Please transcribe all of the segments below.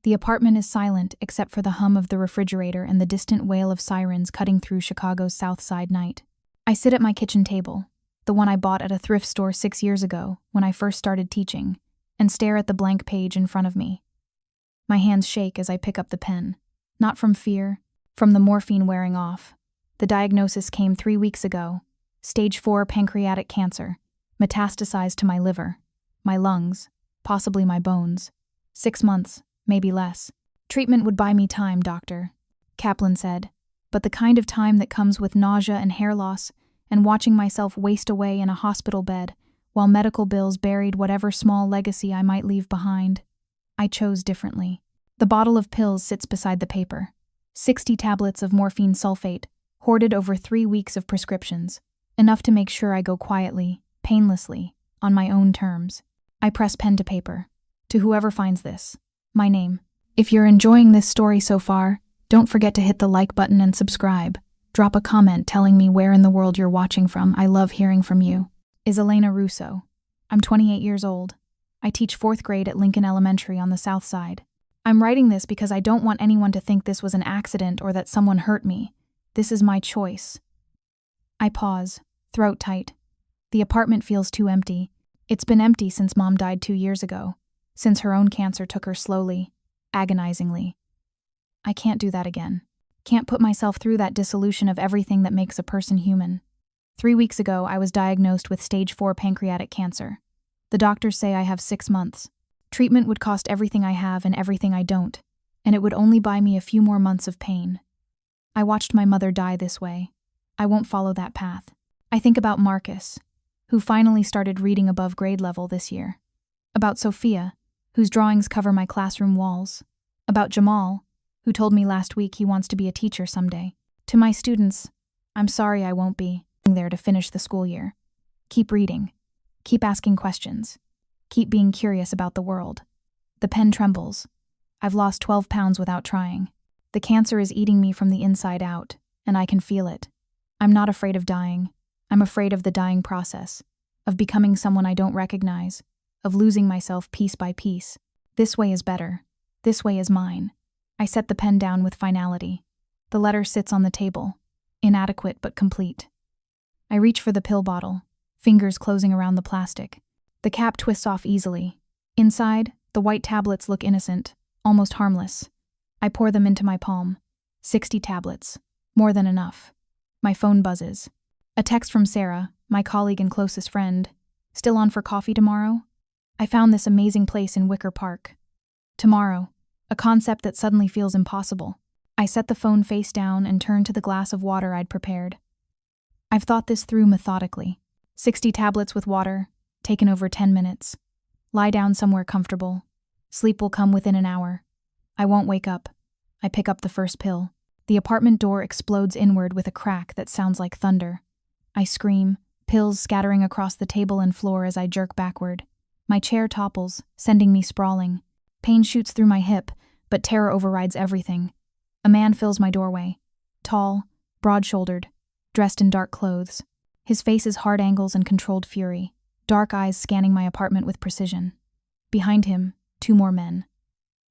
The apartment is silent except for the hum of the refrigerator and the distant wail of sirens cutting through Chicago's South Side night. I sit at my kitchen table, the one I bought at a thrift store 6 years ago when I first started teaching, and stare at the blank page in front of me. My hands shake as I pick up the pen. Not from fear, from the morphine wearing off. The diagnosis came 3 weeks ago. Stage 4 pancreatic cancer, metastasized to my liver, my lungs, possibly my bones. 6 months, maybe less. Treatment would buy me time, doctor, Kaplan said, but the kind of time that comes with nausea and hair loss and watching myself waste away in a hospital bed while medical bills buried whatever small legacy I might leave behind. I chose differently. The bottle of pills sits beside the paper. 60 tablets of morphine sulfate, hoarded over 3 weeks of prescriptions. Enough to make sure I go quietly, painlessly, on my own terms. I press pen to paper. To whoever finds this, my name. If you're enjoying this story so far, don't forget to hit the like button and subscribe. Drop a comment telling me where in the world you're watching from. I love hearing from you. Is Elena Russo. I'm 28 years old. I teach 4th grade at Lincoln Elementary on the South Side. I'm writing this because I don't want anyone to think this was an accident or that someone hurt me. This is my choice. I pause, throat tight. The apartment feels too empty. It's been empty since Mom died 2 years ago, since her own cancer took her slowly, agonizingly. I can't do that again. Can't put myself through that dissolution of everything that makes a person human. 3 weeks ago, I was diagnosed with stage 4 pancreatic cancer. The doctors say I have 6 months. Treatment would cost everything I have and everything I don't, and it would only buy me a few more months of pain. I watched my mother die this way. I won't follow that path. I think about Marcus, who finally started reading above grade level this year. About Sophia, whose drawings cover my classroom walls. About Jamal, who told me last week he wants to be a teacher someday. To my students, I'm sorry I won't be there to finish the school year. Keep reading. Keep asking questions. Keep being curious about the world. The pen trembles. I've lost 12 pounds without trying. The cancer is eating me from the inside out, and I can feel it. I'm not afraid of dying. I'm afraid of the dying process, of becoming someone I don't recognize, of losing myself piece by piece. This way is better. This way is mine. I set the pen down with finality. The letter sits on the table, inadequate but complete. I reach for the pill bottle, fingers closing around the plastic. The cap twists off easily. Inside, the white tablets look innocent, almost harmless. I pour them into my palm. 60 tablets. More than enough. My phone buzzes. A text from Sarah, my colleague and closest friend. Still on for coffee tomorrow? I found this amazing place in Wicker Park. Tomorrow, a concept that suddenly feels impossible. I set the phone face down and turn to the glass of water I'd prepared. I've thought this through methodically. 60 tablets with water, taken over 10 minutes. Lie down somewhere comfortable. Sleep will come within an hour. I won't wake up. I pick up the first pill. The apartment door explodes inward with a crack that sounds like thunder. I scream, pills scattering across the table and floor as I jerk backward. My chair topples, sending me sprawling. Pain shoots through my hip, but terror overrides everything. A man fills my doorway. Tall, broad-shouldered, dressed in dark clothes. His face is hard angles and controlled fury, dark eyes scanning my apartment with precision. Behind him, 2 more men.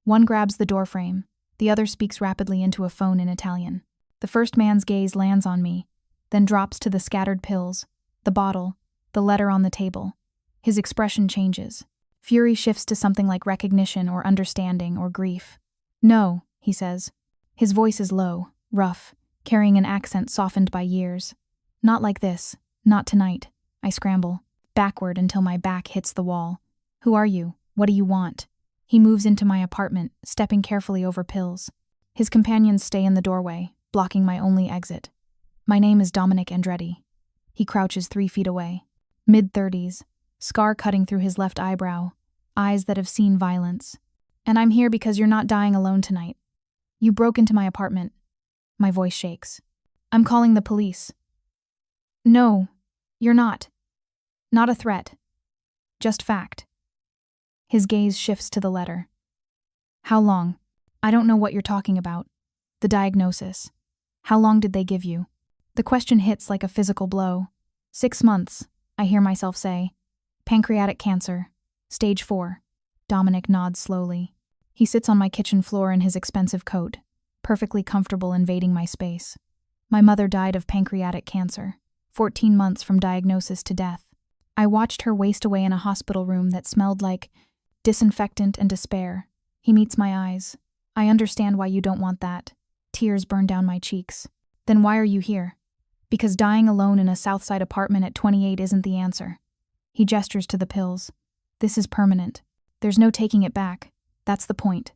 One grabs the doorframe, the other speaks rapidly into a phone in Italian. The first man's gaze lands on me, then drops to the scattered pills, the bottle, the letter on the table. His expression changes. Fury shifts to something like recognition or understanding or grief. "No," he says. His voice is low, rough, carrying an accent softened by years. "Not like this. Not tonight." I scramble, backward until my back hits the wall. "Who are you? What do you want?" He moves into my apartment, stepping carefully over pills. His companions stay in the doorway, blocking my only exit. "My name is Dominic Andretti." He crouches 3 feet away. Mid-30s, scar cutting through his left eyebrow, eyes that have seen violence. "And I'm here because you're not dying alone tonight. You broke into my apartment." My voice shakes. "I'm calling the police." "No, you're not. Not a threat. Just fact." His gaze shifts to the letter. "How long?" "I don't know what you're talking about." "The diagnosis. How long did they give you?" The question hits like a physical blow. 6 months, I hear myself say. "Pancreatic cancer. Stage 4. Dominic nods slowly. He sits on my kitchen floor in his expensive coat, perfectly comfortable invading my space. My mother died of pancreatic cancer, 14 months from diagnosis to death. I watched her waste away in a hospital room that smelled like disinfectant and despair. He meets my eyes. I understand why you don't want that. Tears burn down my cheeks. Then why are you here? Because dying alone in a Southside apartment at 28 isn't the answer. He gestures to the pills. This is permanent. There's no taking it back. That's the point.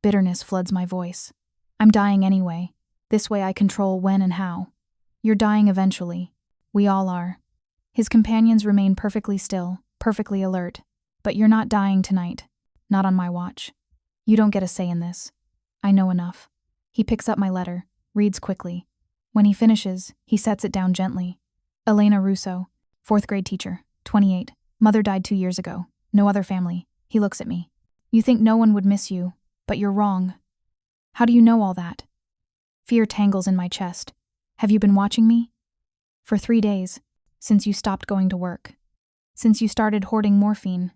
Bitterness floods my voice. I'm dying anyway. This way I control when and how. You're dying eventually. We all are. His companions remain perfectly still, perfectly alert. But you're not dying tonight. Not on my watch. You don't get a say in this. I know enough. He picks up my letter, reads quickly. When he finishes, he sets it down gently. Elena Russo, 4th grade teacher, 28. Mother died 2 years ago. No other family. He looks at me. You think no one would miss you, but you're wrong. How do you know all that? Fear tangles in my chest. Have you been watching me? For 3 days, since you stopped going to work. Since you started hoarding morphine.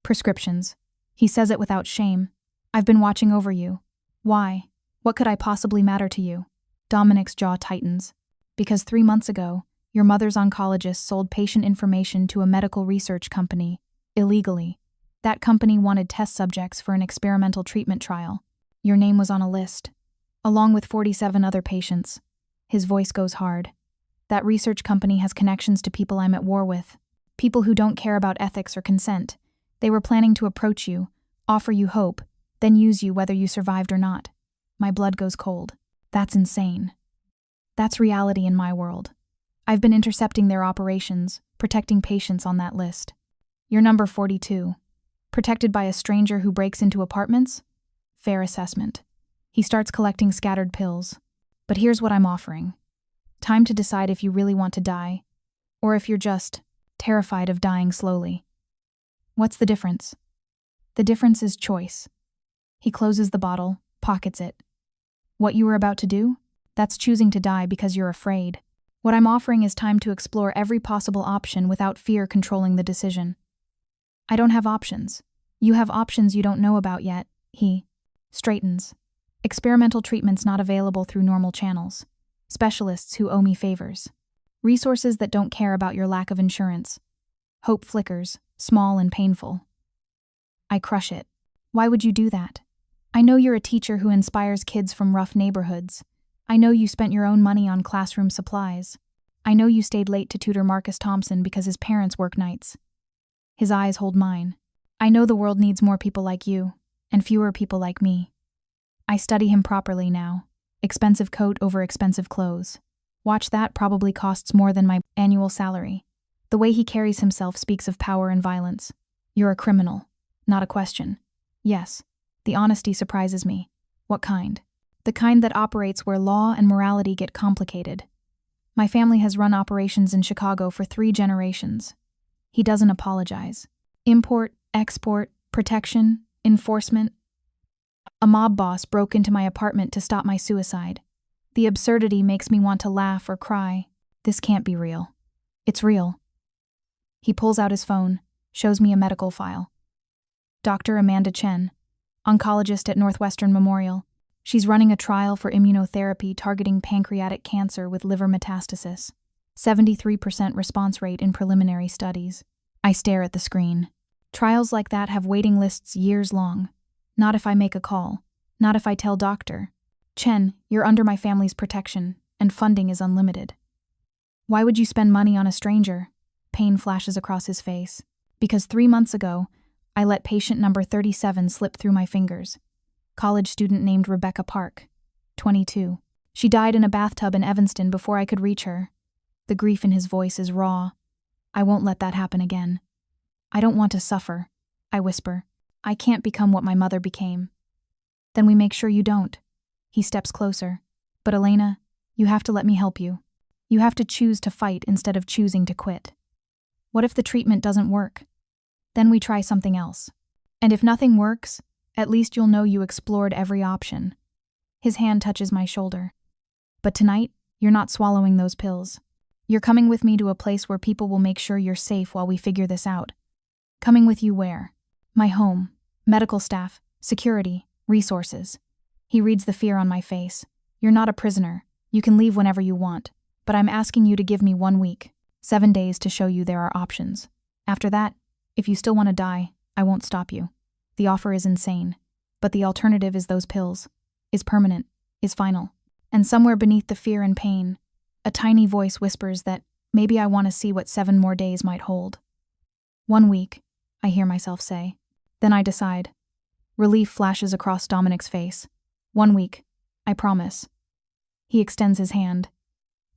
Prescriptions. He says it without shame. I've been watching over you. Why? What could I possibly matter to you? Dominic's jaw tightens. Because 3 months ago, your mother's oncologist sold patient information to a medical research company, illegally. That company wanted test subjects for an experimental treatment trial. Your name was on a list, along with 47 other patients. His voice goes hard. That research company has connections to people I'm at war with. People who don't care about ethics or consent. They were planning to approach you, offer you hope, then use you whether you survived or not. My blood goes cold. That's insane. That's reality in my world. I've been intercepting their operations, protecting patients on that list. You're number 42. Protected by a stranger who breaks into apartments? Fair assessment. He starts collecting scattered pills. But here's what I'm offering. Time to decide if you really want to die, or if you're just terrified of dying slowly. What's the difference? The difference is choice. He closes the bottle, pockets it. What you were about to do? That's choosing to die because you're afraid. What I'm offering is time to explore every possible option without fear controlling the decision. I don't have options. You have options you don't know about yet. He straightens. Experimental treatments not available through normal channels. Specialists who owe me favors. Resources that don't care about your lack of insurance. Hope flickers, small and painful. I crush it. Why would you do that? I know you're a teacher who inspires kids from rough neighborhoods. I know you spent your own money on classroom supplies. I know you stayed late to tutor Marcus Thompson because his parents work nights. His eyes hold mine. I know the world needs more people like you, and fewer people like me. I study him properly now. Expensive coat over expensive clothes. Watch that probably costs more than my annual salary. The way he carries himself speaks of power and violence. You're a criminal. Not a question. Yes. The honesty surprises me. What kind? The kind that operates where law and morality get complicated. My family has run operations in Chicago for 3 generations. He doesn't apologize. Import, export, protection, enforcement. A mob boss broke into my apartment to stop my suicide. The absurdity makes me want to laugh or cry. This can't be real. It's real. He pulls out his phone, shows me a medical file. Dr. Amanda Chen, oncologist at Northwestern Memorial. She's running a trial for immunotherapy targeting pancreatic cancer with liver metastasis. 73% response rate in preliminary studies. I stare at the screen. Trials like that have waiting lists years long. Not if I make a call. Not if I tell Dr. Chen, you're under my family's protection, and funding is unlimited. Why would you spend money on a stranger? Pain flashes across his face. Because 3 months ago, I let patient number 37 slip through my fingers. College student named Rebecca Park, 22. She died in a bathtub in Evanston before I could reach her. The grief in his voice is raw. I won't let that happen again. I don't want to suffer, I whisper. I can't become what my mother became. Then we make sure you don't. He steps closer. But Elena, you have to let me help you. You have to choose to fight instead of choosing to quit. What if the treatment doesn't work? Then we try something else. And if nothing works, at least you'll know you explored every option. His hand touches my shoulder. But tonight, you're not swallowing those pills. You're coming with me to a place where people will make sure you're safe while we figure this out. Coming with you where? My home, medical staff, security, Resources. He reads the fear on my face. You're not a prisoner. You can leave whenever you want. But I'm asking you to give me 1 week, 7 days to show you there are options. After that, if you still want to die, I won't stop you. The offer is insane. But the alternative is those pills. Is permanent. Is final. And somewhere beneath the fear and pain, a tiny voice whispers that maybe I want to see what 7 more days might hold. 1 week, I hear myself say. Then I decide. Relief flashes across Dominic's face. 1 week, I promise. He extends his hand.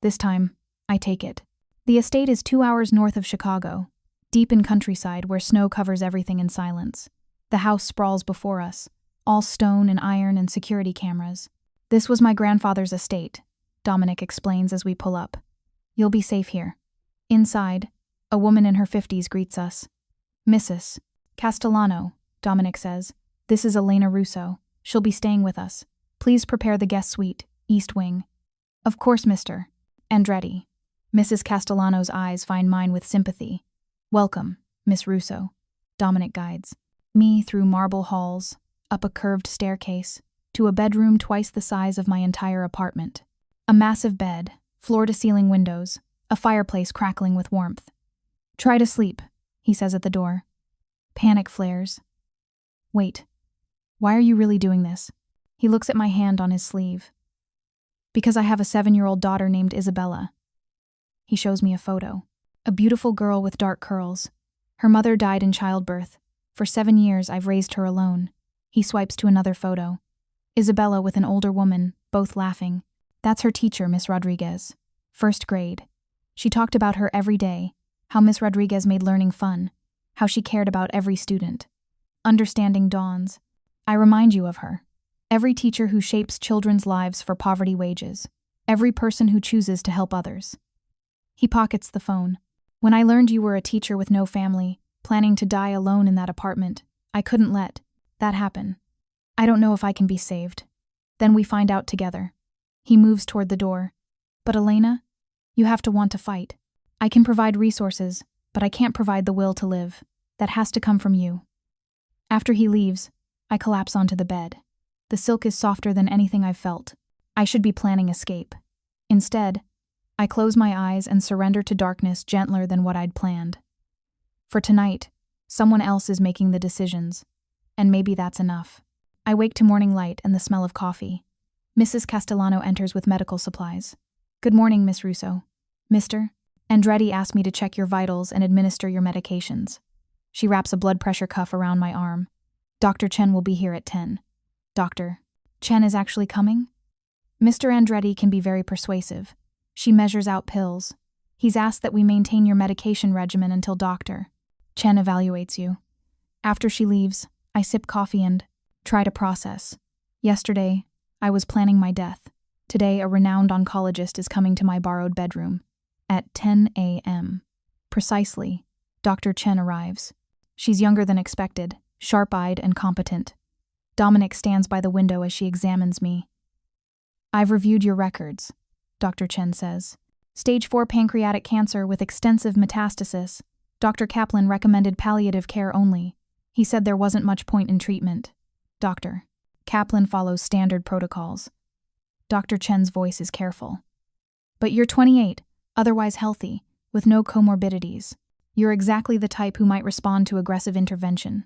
This time, I take it. The estate is 2 hours north of Chicago, deep in countryside where snow covers everything in silence. The house sprawls before us, all stone and iron and security cameras. This was my grandfather's estate, Dominic explains as we pull up. You'll be safe here. Inside, a woman in her 50s greets us. Mrs. Castellano, Dominic says. This is Elena Russo. She'll be staying with us. Please prepare the guest suite, East Wing. Of course, Mr. Andretti. Mrs. Castellano's eyes find mine with sympathy. Welcome, Miss Russo. Dominic guides me through marble halls, up a curved staircase, to a bedroom twice the size of my entire apartment. A massive bed, floor-to-ceiling windows, a fireplace crackling with warmth. Try to sleep, he says at the door. Panic flares. Wait, why are you really doing this? He looks at my hand on his sleeve. Because I have a 7-year-old daughter named Isabella. He shows me a photo. A beautiful girl with dark curls. Her mother died in childbirth. For 7 years, I've raised her alone. He swipes to another photo. Isabella with an older woman, both laughing. That's her teacher, Miss Rodriguez. 1st grade. She talked about her every day, how Miss Rodriguez made learning fun, how she cared about every student. Understanding dawns. I remind you of her. Every teacher who shapes children's lives for poverty wages. Every person who chooses to help others. He pockets the phone. When I learned you were a teacher with no family, planning to die alone in that apartment, I couldn't let that happen. I don't know if I can be saved. Then we find out together. He moves toward the door. But Elena, you have to want to fight. I can provide resources, but I can't provide the will to live. That has to come from you. After he leaves, I collapse onto the bed. The silk is softer than anything I've felt. I should be planning escape. Instead, I close my eyes and surrender to darkness gentler than what I'd planned. For tonight, someone else is making the decisions, and maybe that's enough. I wake to morning light and the smell of coffee. Mrs. Castellano enters with medical supplies. Good morning, Miss Russo. Mr. Andretti asked me to check your vitals and administer your medications. She wraps a blood pressure cuff around my arm. Dr. Chen will be here at 10. Dr. Chen is actually coming? Mr. Andretti can be very persuasive. She measures out pills. He's asked that we maintain your medication regimen until Dr. Chen evaluates you. After she leaves, I sip coffee and try to process. Yesterday, I was planning my death. Today, a renowned oncologist is coming to my borrowed bedroom. At 10 a.m. Precisely, Dr. Chen arrives. She's younger than expected, sharp-eyed and competent. Dominic stands by the window as she examines me. I've reviewed your records, Dr. Chen says. Stage 4 pancreatic cancer with extensive metastasis. Dr. Kaplan recommended palliative care only. He said there wasn't much point in treatment. Dr. Kaplan follows standard protocols. Dr. Chen's voice is careful. But you're 28, otherwise healthy, with no comorbidities. You're exactly the type who might respond to aggressive intervention.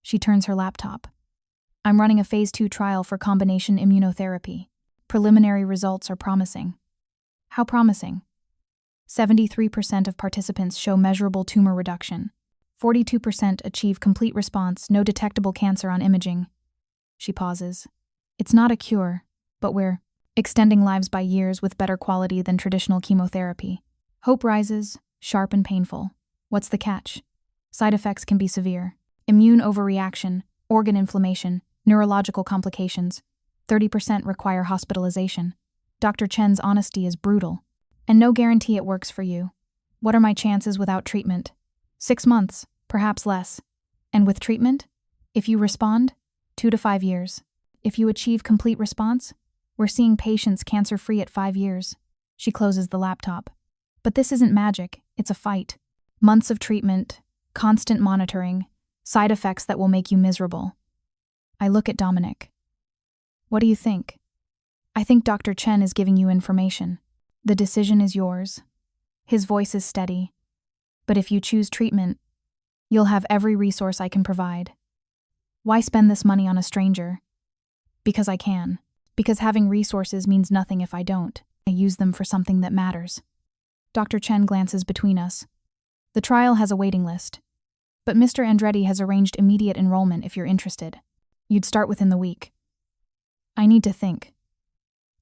She turns her laptop. I'm running a phase 2 trial for combination immunotherapy. Preliminary results are promising. How promising? 73% of participants show measurable tumor reduction. 42% achieve complete response, no detectable cancer on imaging. She pauses. It's not a cure, but we're extending lives by years with better quality than traditional chemotherapy. Hope rises, sharp and painful. What's the catch? Side effects can be severe. Immune overreaction, organ inflammation, neurological complications. 30% require hospitalization. Dr. Chen's honesty is brutal. And no guarantee it works for you. What are my chances without treatment? 6 months, perhaps less. And with treatment? If you respond, 2 to 5 years. If you achieve complete response, we're seeing patients cancer-free at 5 years. She closes the laptop. But this isn't magic, it's a fight. Months of treatment, constant monitoring, side effects that will make you miserable. I look at Dominic. What do you think? I think Dr. Chen is giving you information. The decision is yours. His voice is steady. But if you choose treatment, you'll have every resource I can provide. Why spend this money on a stranger? Because I can. Because having resources means nothing if I don't. I use them for something that matters. Dr. Chen glances between us. The trial has a waiting list, but Mr. Andretti has arranged immediate enrollment if you're interested. You'd start within the week. I need to think.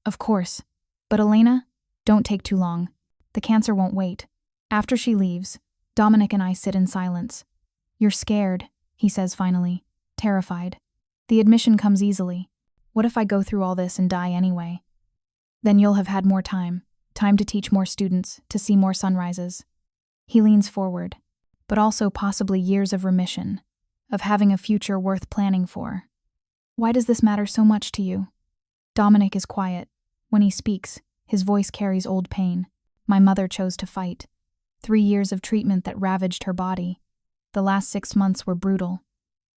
Of course. But Elena, don't take too long. The cancer won't wait. After she leaves, Dominic and I sit in silence. You're scared, he says finally, terrified. The admission comes easily. What if I go through all this and die anyway? Then you'll have had more time to teach more students, to see more sunrises. He leans forward, but also possibly years of remission, of having a future worth planning for. Why does this matter so much to you? Dominic is quiet. When he speaks, his voice carries old pain. My mother chose to fight. 3 years of treatment that ravaged her body. The last 6 months were brutal.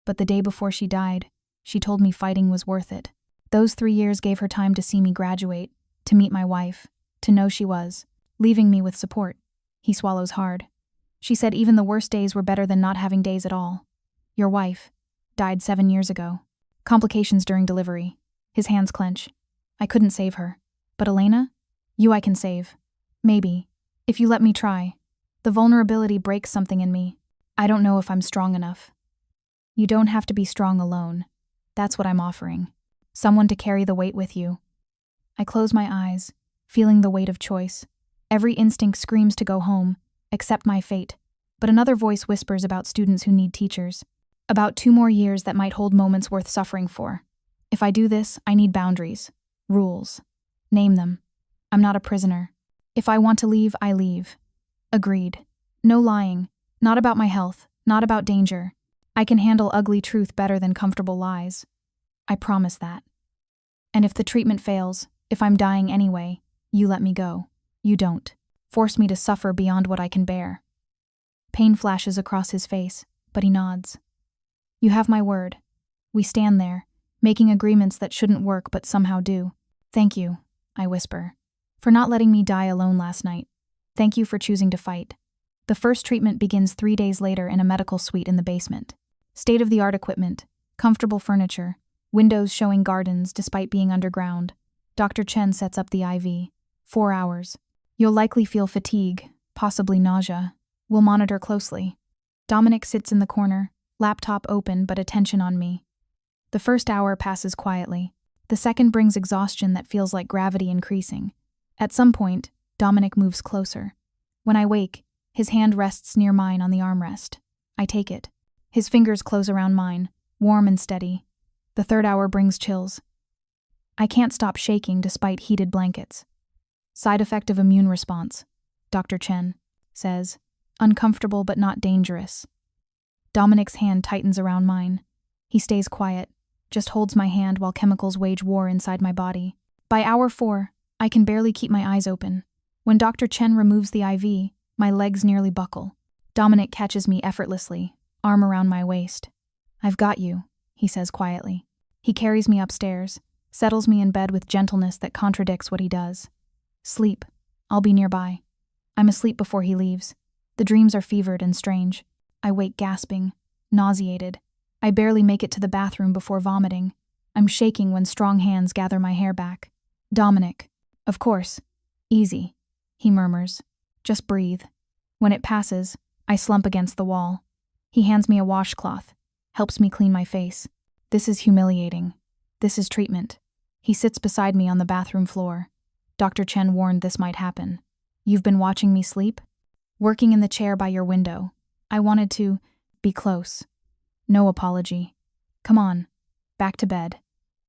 But the day before she died, she told me fighting was worth it. Those 3 years gave her time to see me graduate, to meet my wife, to know she was, leaving me with support. He swallows hard. She said even the worst days were better than not having days at all. Your wife died 7 years ago. Complications during delivery. His hands clench. I couldn't save her. But Elena? You I can save. Maybe. If you let me try. The vulnerability breaks something in me. I don't know if I'm strong enough. You don't have to be strong alone. That's what I'm offering. Someone to carry the weight with you. I close my eyes, feeling the weight of choice. Every instinct screams to go home, accept my fate. But another voice whispers about students who need teachers. About 2 more years that might hold moments worth suffering for. If I do this, I need boundaries. Rules. Name them. I'm not a prisoner. If I want to leave, I leave. Agreed. No lying. Not about my health. Not about danger. I can handle ugly truth better than comfortable lies. I promise that. And if the treatment fails, if I'm dying anyway, you let me go. You don't. Force me to suffer beyond what I can bear. Pain flashes across his face, but he nods. You have my word. We stand there, making agreements that shouldn't work but somehow do. Thank you, I whisper, for not letting me die alone last night. Thank you for choosing to fight. The first treatment begins 3 days later in a medical suite in the basement. State-of-the-art equipment, comfortable furniture, windows showing gardens despite being underground. Dr. Chen sets up the IV. 4 hours. You'll likely feel fatigue, possibly nausea. We'll monitor closely. Dominic sits in the corner, laptop open but attention on me. The first hour passes quietly. The second brings exhaustion that feels like gravity increasing. At some point, Dominic moves closer. When I wake, his hand rests near mine on the armrest. I take it. His fingers close around mine, warm and steady. The third hour brings chills. I can't stop shaking despite heated blankets. Side effect of immune response, Dr. Chen says. Uncomfortable but not dangerous. Dominic's hand tightens around mine. He stays quiet, just holds my hand while chemicals wage war inside my body. By hour 4, I can barely keep my eyes open. When Dr. Chen removes the IV, my legs nearly buckle. Dominic catches me effortlessly, arm around my waist. I've got you, he says quietly. He carries me upstairs, settles me in bed with gentleness that contradicts what he does. Sleep. I'll be nearby. I'm asleep before he leaves. The dreams are fevered and strange. I wake gasping, nauseated. I barely make it to the bathroom before vomiting. I'm shaking when strong hands gather my hair back. Dominic. Of course. Easy, he murmurs. Just breathe. When it passes, I slump against the wall. He hands me a washcloth, helps me clean my face. This is humiliating. This is treatment. He sits beside me on the bathroom floor. Dr. Chen warned this might happen. You've been watching me sleep? Working in the chair by your window. I wanted to be close. No apology. Come on. Back to bed.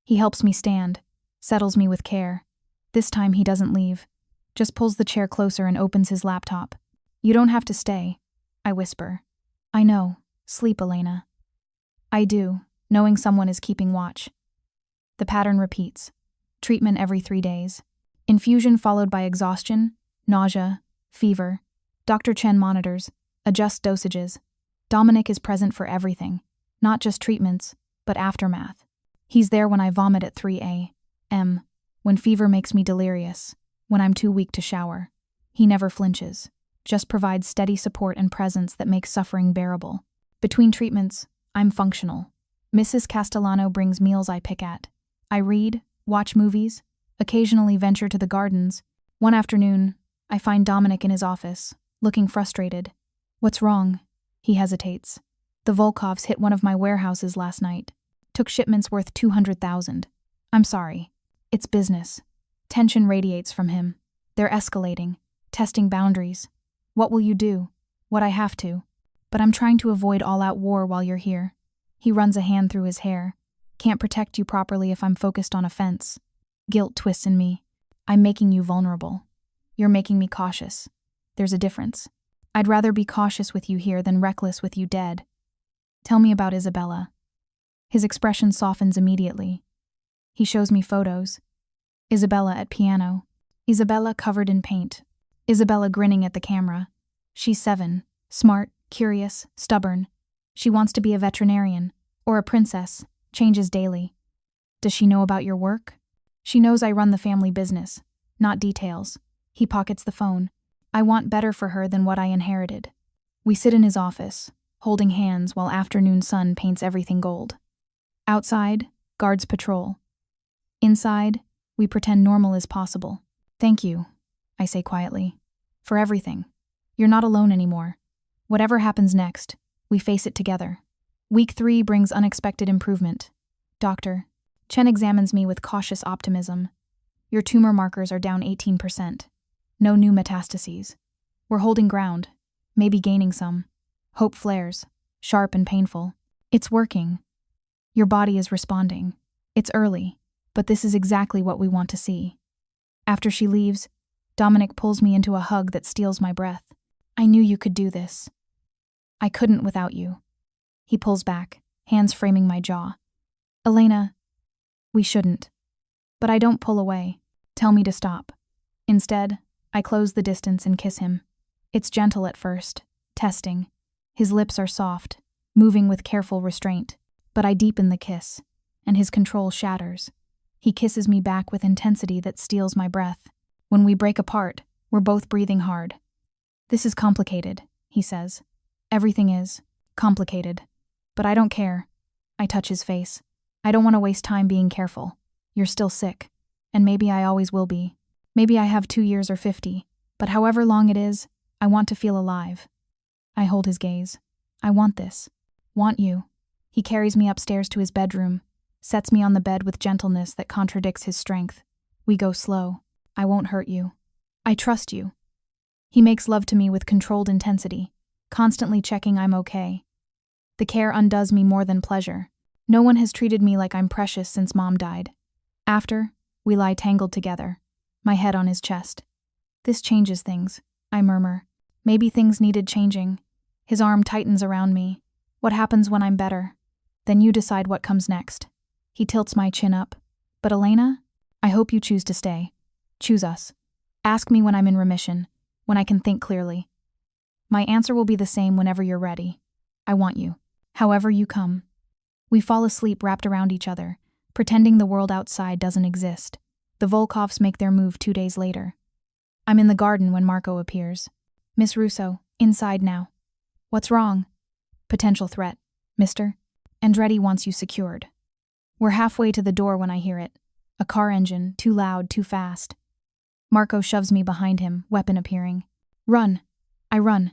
He helps me stand, settles me with care. This time he doesn't leave. Just pulls the chair closer and opens his laptop. You don't have to stay, I whisper. I know. Sleep, Elena. I do, knowing someone is keeping watch. The pattern repeats. Treatment every 3 days. Infusion followed by exhaustion, nausea, fever. Dr. Chen monitors, adjusts dosages. Dominic is present for everything. Not just treatments, but aftermath. He's there when I vomit at 3 a.m., when fever makes me delirious, when I'm too weak to shower. He never flinches, just provides steady support and presence that makes suffering bearable. Between treatments, I'm functional. Mrs. Castellano brings meals I pick at. I read, watch movies, occasionally venture to the gardens. One afternoon, I find Dominic in his office, looking frustrated. What's wrong? He hesitates. The Volkovs hit one of my warehouses last night. Took shipments worth $200,000. I'm sorry. It's business. Tension radiates from him. They're escalating, testing boundaries. What will you do? What I have to. But I'm trying to avoid all-out war while you're here. He runs a hand through his hair. Can't protect you properly if I'm focused on offense. Guilt twists in me. I'm making you vulnerable. You're making me cautious. There's a difference. I'd rather be cautious with you here than reckless with you dead. Tell me about Isabella. His expression softens immediately. He shows me photos. Isabella at piano. Isabella covered in paint. Isabella grinning at the camera. She's 7, smart, curious, stubborn. She wants to be a veterinarian, or a princess, changes daily. Does she know about your work? She knows I run the family business, not details. He pockets the phone. I want better for her than what I inherited. We sit in his office, holding hands while afternoon sun paints everything gold. Outside, guards patrol. Inside, we pretend normal is possible. Thank you, I say quietly, for everything. You're not alone anymore. Whatever happens next, we face it together. Week 3 brings unexpected improvement. Doctor, Chen examines me with cautious optimism. Your tumor markers are down 18%. No new metastases. We're holding ground, maybe gaining some. Hope flares, sharp and painful. It's working. Your body is responding. It's early, but this is exactly what we want to see. After she leaves, Dominic pulls me into a hug that steals my breath. I knew you could do this. I couldn't without you. He pulls back, hands framing my jaw. Elena, we shouldn't. But I don't pull away. Tell me to stop. Instead, I close the distance and kiss him. It's gentle at first, testing. His lips are soft, moving with careful restraint. But I deepen the kiss, and his control shatters. He kisses me back with intensity that steals my breath. When we break apart, we're both breathing hard. This is complicated, he says. Everything is complicated. But I don't care. I touch his face. I don't want to waste time being careful. You're still sick. And maybe I always will be. Maybe I have 2 years or 50. But however long it is, I want to feel alive. I hold his gaze. I want this. Want you. He carries me upstairs to his bedroom, sets me on the bed with gentleness that contradicts his strength. We go slow. I won't hurt you. I trust you. He makes love to me with controlled intensity, constantly checking I'm okay. The care undoes me more than pleasure. No one has treated me like I'm precious since Mom died. After, we lie tangled together, my head on his chest. This changes things, I murmur. Maybe things needed changing. His arm tightens around me. What happens when I'm better? Then you decide what comes next. He tilts my chin up. But Elena, I hope you choose to stay. Choose us. Ask me when I'm in remission, when I can think clearly. My answer will be the same whenever you're ready. I want you. However you come. We fall asleep wrapped around each other, pretending the world outside doesn't exist. The Volkovs make their move 2 days later. I'm in the garden when Marco appears. Miss Russo, inside now. What's wrong? Potential threat, mister. Andretti wants you secured. We're halfway to the door when I hear it. A car engine, too loud, too fast. Marco shoves me behind him, weapon appearing. Run. I run.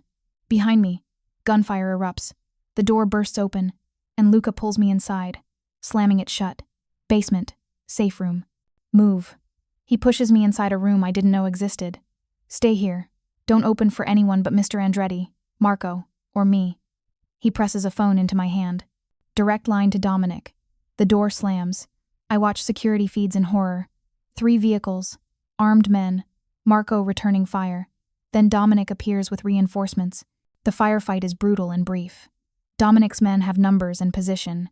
Behind me. Gunfire erupts. The door bursts open, and Luca pulls me inside, slamming it shut. Basement. Safe room. Move. He pushes me inside a room I didn't know existed. Stay here. Don't open for anyone but Mr. Andretti, Marco, or me. He presses a phone into my hand. Direct line to Dominic. The door slams. I watch security feeds in horror. 3 vehicles. Armed men. Marco returning fire. Then Dominic appears with reinforcements. The firefight is brutal and brief. Dominic's men have numbers and position.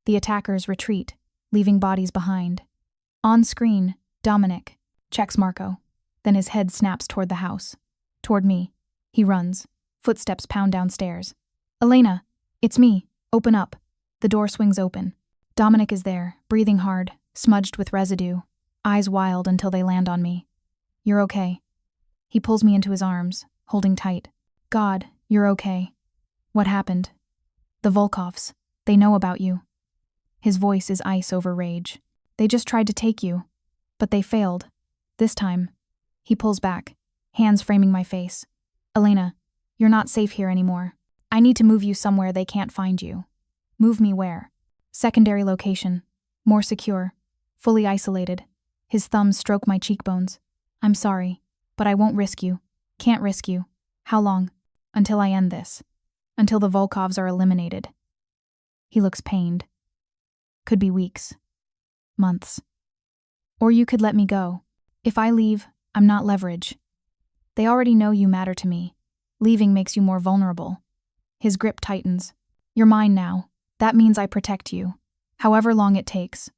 The attackers retreat, leaving bodies behind. On screen, Dominic checks Marco. Then his head snaps toward the house. Toward me. He runs. Footsteps pound downstairs. Elena, it's me. Open up. The door swings open. Dominic is there, breathing hard, smudged with residue, eyes wild until they land on me. You're okay. He pulls me into his arms, holding tight. God, you're okay. What happened? The Volkovs. They know about you. His voice is ice over rage. They just tried to take you. But they failed. This time. He pulls back, hands framing my face. Elena, you're not safe here anymore. I need to move you somewhere they can't find you. Move me where? Secondary location. More secure. Fully isolated. His thumbs stroke my cheekbones. I'm sorry, but I won't risk you. Can't risk you. How long? Until I end this. Until the Volkovs are eliminated. He looks pained. Could be weeks. Months. Or you could let me go. If I leave, I'm not leverage. They already know you matter to me. Leaving makes you more vulnerable. His grip tightens. You're mine now. That means I protect you. However long it takes.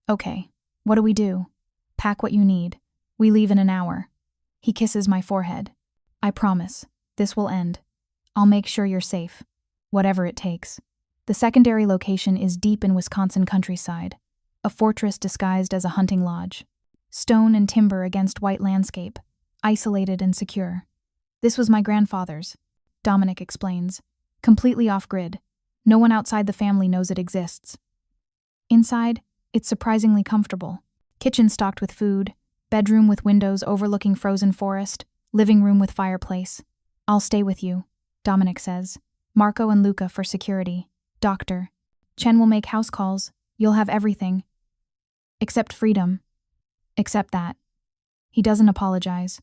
Okay, what do we do? Pack what you need. We leave in an hour. He kisses my forehead. I promise. This will end. I'll make sure you're safe. Whatever it takes. The secondary location is deep in Wisconsin countryside. A fortress disguised as a hunting lodge. Stone and timber against white landscape. Isolated and secure. This was my grandfather's, Dominic explains. Completely off-grid. No one outside the family knows it exists. Inside, it's surprisingly comfortable. Kitchen stocked with food, bedroom with windows overlooking frozen forest, living room with fireplace. I'll stay with you, Dominic says. Marco and Luca for security. Doctor. Chen will make house calls. You'll have everything. Except freedom. Except that. He doesn't apologize.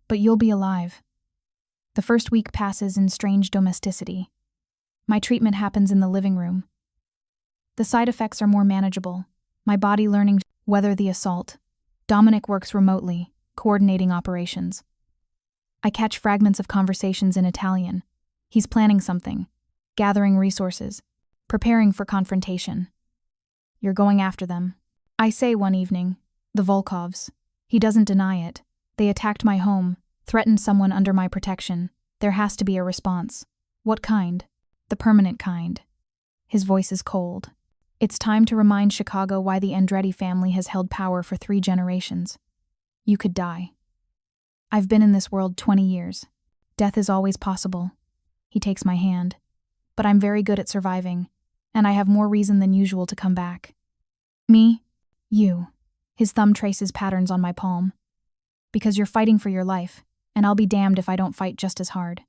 But you'll be alive. The first week passes in strange domesticity. My treatment happens in the living room. The side effects are more manageable. My body learning to weather the assault. Dominic works remotely, coordinating operations. I catch fragments of conversations in Italian. He's planning something, gathering resources, preparing for confrontation. You're going after them. I say one evening, the Volkovs. He doesn't deny it. They attacked my home, threatened someone under my protection. There has to be a response. What kind? The permanent kind. His voice is cold. It's time to remind Chicago why the Andretti family has held power for 3 generations. You could die. I've been in this world 20 years. Death is always possible. He takes my hand. But I'm very good at surviving, and I have more reason than usual to come back. Me? You. His thumb traces patterns on my palm. Because you're fighting for your life, and I'll be damned if I don't fight just as hard.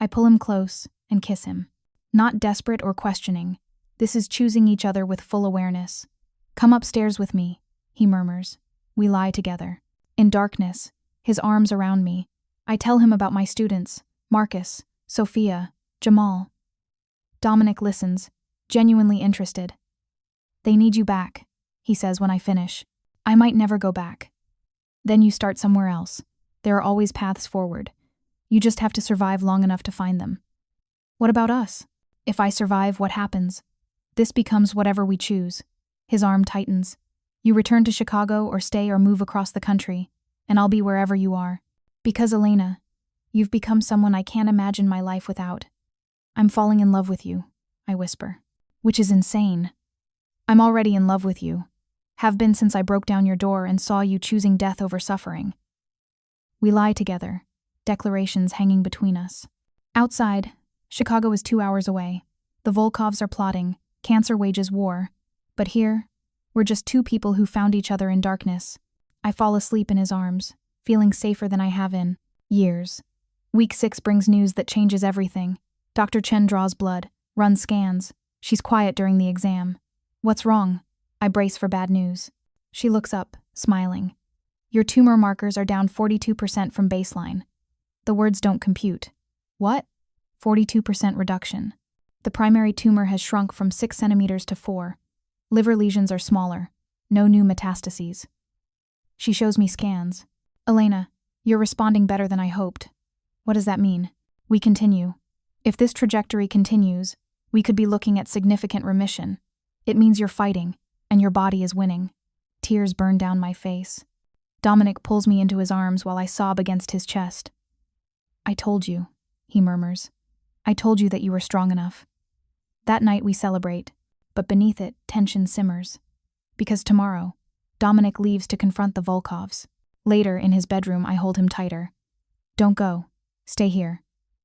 I pull him close and kiss him. Not desperate or questioning. This is choosing each other with full awareness. Come upstairs with me, he murmurs. We lie together. In darkness, his arms around me. I tell him about my students, Marcus, Sophia, Jamal. Dominic listens, genuinely interested. They need you back, he says when I finish. I might never go back. Then you start somewhere else. There are always paths forward. You just have to survive long enough to find them. What about us? If I survive, what happens? This becomes whatever we choose. His arm tightens. You return to Chicago or stay or move across the country, and I'll be wherever you are. Because, Elena, you've become someone I can't imagine my life without. I'm falling in love with you, I whisper. Which is insane. I'm already in love with you. Have been since I broke down your door and saw you choosing death over suffering. We lie together, declarations hanging between us. Outside, Chicago is 2 hours away. The Volkovs are plotting. Cancer wages war. But here, we're just 2 people who found each other in darkness. I fall asleep in his arms, feeling safer than I have in years. Week 6 brings news that changes everything. Dr. Chen draws blood, runs scans. She's quiet during the exam. What's wrong? I brace for bad news. She looks up, smiling. Your tumor markers are down 42% from baseline. The words don't compute. What? 42% reduction. The primary tumor has shrunk from 6 centimeters to 4. Liver lesions are smaller. No new metastases. She shows me scans. Elena, you're responding better than I hoped. What does that mean? We continue. If this trajectory continues, we could be looking at significant remission. It means you're fighting, and your body is winning. Tears burn down my face. Dominic pulls me into his arms while I sob against his chest. I told you, he murmurs. I told you that you were strong enough. That night we celebrate, but beneath it, tension simmers. Because tomorrow, Dominic leaves to confront the Volkovs. Later, in his bedroom, I hold him tighter. Don't go. Stay here.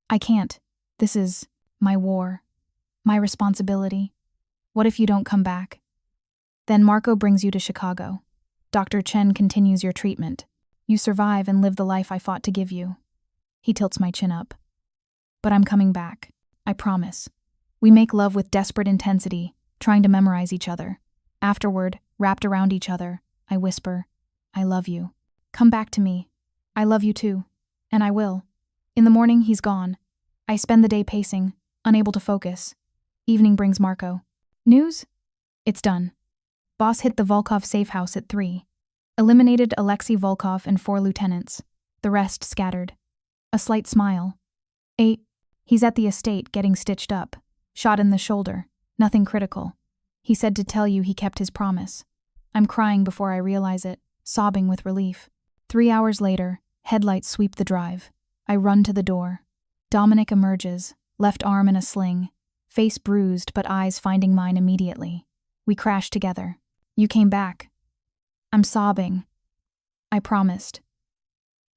I can't. This is my war. My responsibility. What if you don't come back? Then Marco brings you to Chicago. Dr. Chen continues your treatment. You survive and live the life I fought to give you. He tilts my chin up. But I'm coming back. I promise. We make love with desperate intensity, trying to memorize each other. Afterward, wrapped around each other, I whisper, I love you. Come back to me. I love you too. And I will. In the morning, he's gone. I spend the day pacing, unable to focus. Evening brings Marco. News? It's done. Boss hit the Volkov safe house at 3. Eliminated Alexei Volkov and 4 lieutenants. The rest scattered. A slight smile. 8. He's at the estate getting stitched up. Shot in the shoulder. Nothing critical. He said to tell you he kept his promise. I'm crying before I realize it, sobbing with relief. 3 hours later, headlights sweep the drive. I run to the door. Dominic emerges, left arm in a sling, face bruised but eyes finding mine immediately. We crash together. You came back. I'm sobbing. I promised.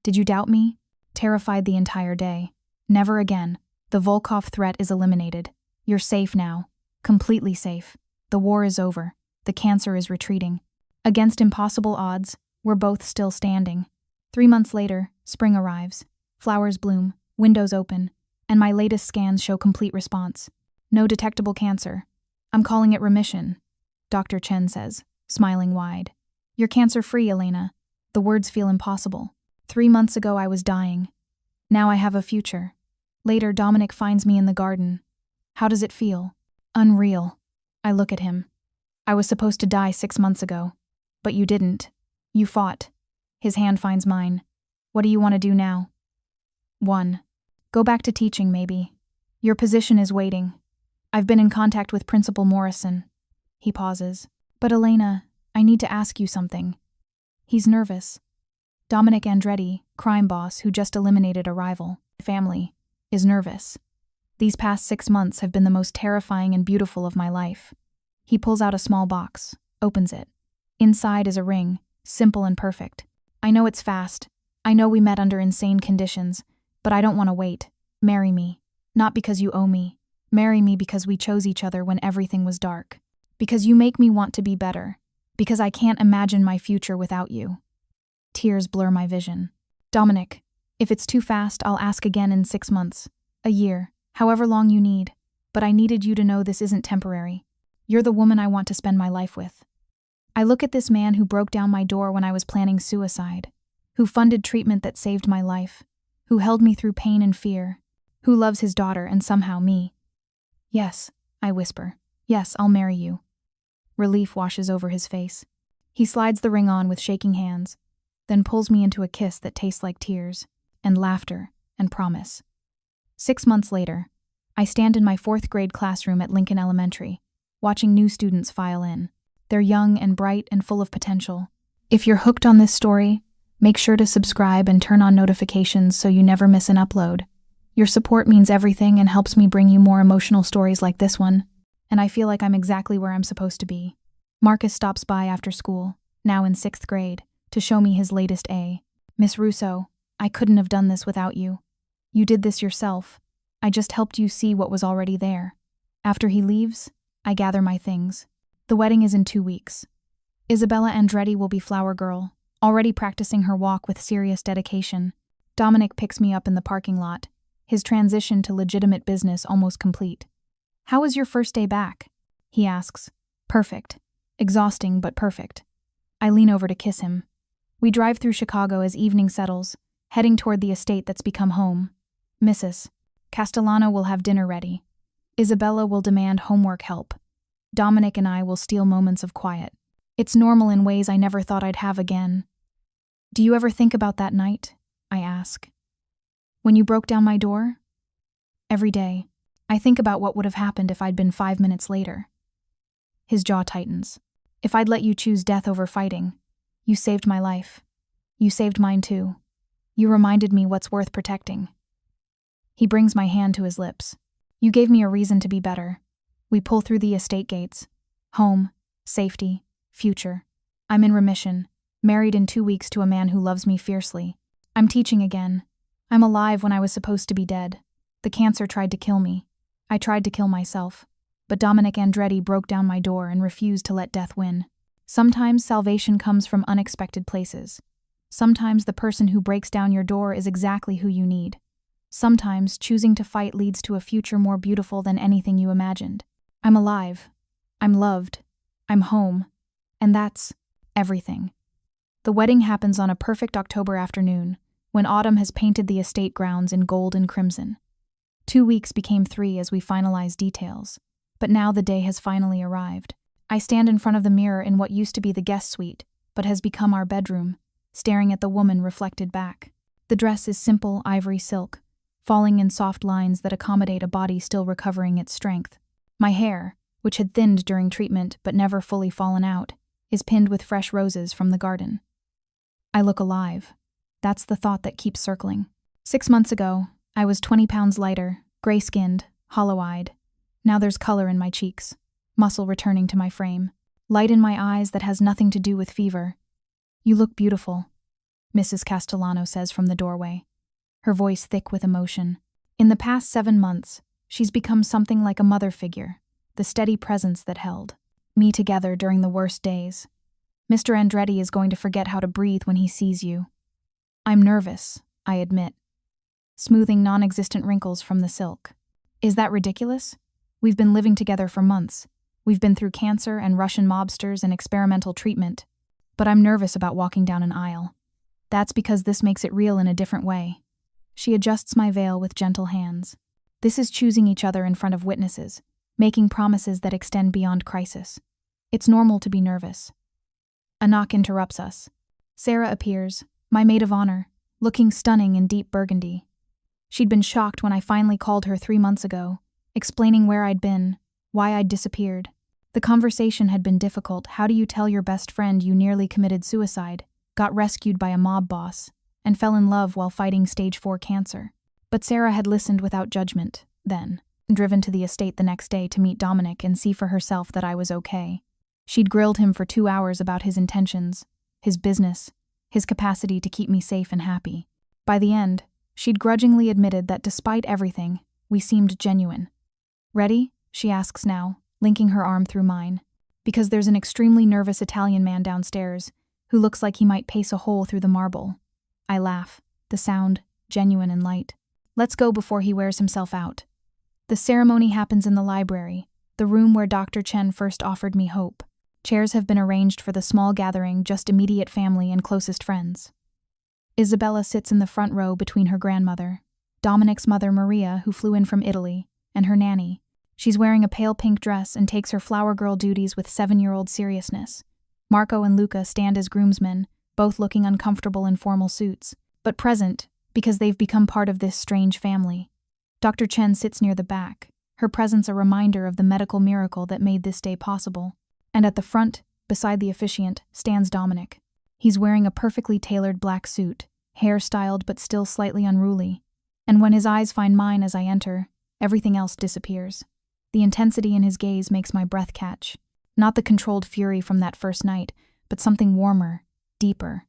Did you doubt me? Terrified the entire day. Never again. The Volkov threat is eliminated. You're safe now. Completely safe. The war is over. The cancer is retreating. Against impossible odds, we're both still standing. 3 months later, spring arrives. Flowers bloom, windows open, and my latest scans show complete response. No detectable cancer. I'm calling it remission, Dr. Chen says, smiling wide. You're cancer-free, Elena. The words feel impossible. 3 months ago I was dying. Now I have a future. Later, Dominic finds me in the garden. How does it feel? Unreal. I look at him. I was supposed to die 6 months ago. But you didn't. You fought. His hand finds mine. What do you want to do now? 1. Go back to teaching, maybe. Your position is waiting. I've been in contact with Principal Morrison. He pauses. But Elena, I need to ask you something. He's nervous. Dominic Andretti, crime boss who just eliminated a rival, family, is nervous. These past 6 months have been the most terrifying and beautiful of my life. He pulls out a small box, opens it. Inside is a ring, simple and perfect. I know it's fast. I know we met under insane conditions, but I don't want to wait. Marry me. Not because you owe me. Marry me because we chose each other when everything was dark. Because you make me want to be better. Because I can't imagine my future without you. Tears blur my vision. Dominic, if it's too fast, I'll ask again in 6 months. A year. However long you need. But I needed you to know this isn't temporary. You're the woman I want to spend my life with. I look at this man who broke down my door when I was planning suicide, who funded treatment that saved my life, who held me through pain and fear, who loves his daughter and somehow me. Yes, I whisper. Yes, I'll marry you. Relief washes over his face. He slides the ring on with shaking hands, then pulls me into a kiss that tastes like tears, and laughter, and promise. 6 months later, I stand in my 4th grade classroom at Lincoln Elementary, watching new students file in. They're young and bright and full of potential. If you're hooked on this story, make sure to subscribe and turn on notifications so you never miss an upload. Your support means everything and helps me bring you more emotional stories like this one, and I feel like I'm exactly where I'm supposed to be. Marcus stops by after school, now in 6th grade, to show me his latest A. Miss Russo, I couldn't have done this without you. You did this yourself. I just helped you see what was already there. After he leaves, I gather my things. The wedding is in 2 weeks. Isabella Andretti will be flower girl, already practicing her walk with serious dedication. Dominic picks me up in the parking lot, his transition to legitimate business almost complete. How was your first day back? He asks. Perfect. Exhausting, but perfect. I lean over to kiss him. We drive through Chicago as evening settles, heading toward the estate that's become home. Mrs. Castellano will have dinner ready. Isabella will demand homework help. Dominic and I will steal moments of quiet. It's normal in ways I never thought I'd have again. Do you ever think about that night? I ask. When you broke down my door? Every day. I think about what would have happened if I'd been 5 minutes later. His jaw tightens. If I'd let you choose death over fighting, you saved my life. You saved mine too. You reminded me what's worth protecting. He brings my hand to his lips. You gave me a reason to be better. We pull through the estate gates. Home, safety, future. I'm in remission, married in 2 weeks to a man who loves me fiercely. I'm teaching again. I'm alive when I was supposed to be dead. The cancer tried to kill me. I tried to kill myself. But Dominic Andretti broke down my door and refused to let death win. Sometimes salvation comes from unexpected places. Sometimes the person who breaks down your door is exactly who you need. Sometimes choosing to fight leads to a future more beautiful than anything you imagined. I'm alive. I'm loved. I'm home. And that's everything. The wedding happens on a perfect October afternoon, when autumn has painted the estate grounds in gold and crimson. 2 weeks became 3 as we finalized details, but now the day has finally arrived. I stand in front of the mirror in what used to be the guest suite, but has become our bedroom, staring at the woman reflected back. The dress is simple ivory silk, falling in soft lines that accommodate a body still recovering its strength. My hair, which had thinned during treatment but never fully fallen out, is pinned with fresh roses from the garden. I look alive. That's the thought that keeps circling. 6 months ago, I was 20 pounds lighter, gray-skinned, hollow-eyed. Now there's color in my cheeks, muscle returning to my frame, light in my eyes that has nothing to do with fever. "You look beautiful," Mrs. Castellano says from the doorway, her voice thick with emotion. In the past 7 months, she's become something like a mother figure, the steady presence that held me together during the worst days. "Mr. Andretti is going to forget how to breathe when he sees you." I'm nervous, I admit, smoothing non-existent wrinkles from the silk. Is that ridiculous? We've been living together for months. We've been through cancer and Russian mobsters and experimental treatment. But I'm nervous about walking down an aisle. That's because this makes it real in a different way. She adjusts my veil with gentle hands. This is choosing each other in front of witnesses, making promises that extend beyond crisis. It's normal to be nervous. A knock interrupts us. Sarah appears, my maid of honor, looking stunning in deep burgundy. She'd been shocked when I finally called her 3 months ago, explaining where I'd been, why I'd disappeared. The conversation had been difficult. How do you tell your best friend you nearly committed suicide, got rescued by a mob boss, and fell in love while fighting stage 4 cancer? But Sarah had listened without judgment, then, driven to the estate the next day to meet Dominic and see for herself that I was okay. She'd grilled him for 2 hours about his intentions, his business, his capacity to keep me safe and happy. By the end, she'd grudgingly admitted that despite everything, we seemed genuine. "Ready?" she asks now, linking her arm through mine. Because there's an extremely nervous Italian man downstairs who looks like he might pace a hole through the marble. I laugh, the sound genuine and light. Let's go before he wears himself out. The ceremony happens in the library, the room where Dr. Chen first offered me hope. Chairs have been arranged for the small gathering, just immediate family and closest friends. Isabella sits in the front row between her grandmother, Dominic's mother Maria, who flew in from Italy, and her nanny. She's wearing a pale pink dress and takes her flower girl duties with 7-year-old seriousness. Marco and Luca stand as groomsmen, both looking uncomfortable in formal suits, but present because they've become part of this strange family. Dr. Chen sits near the back, her presence a reminder of the medical miracle that made this day possible. And at the front, beside the officiant, stands Dominic. He's wearing a perfectly tailored black suit, hair styled but still slightly unruly. And when his eyes find mine as I enter, everything else disappears. The intensity in his gaze makes my breath catch. Not the controlled fury from that first night, but something warmer, deeper.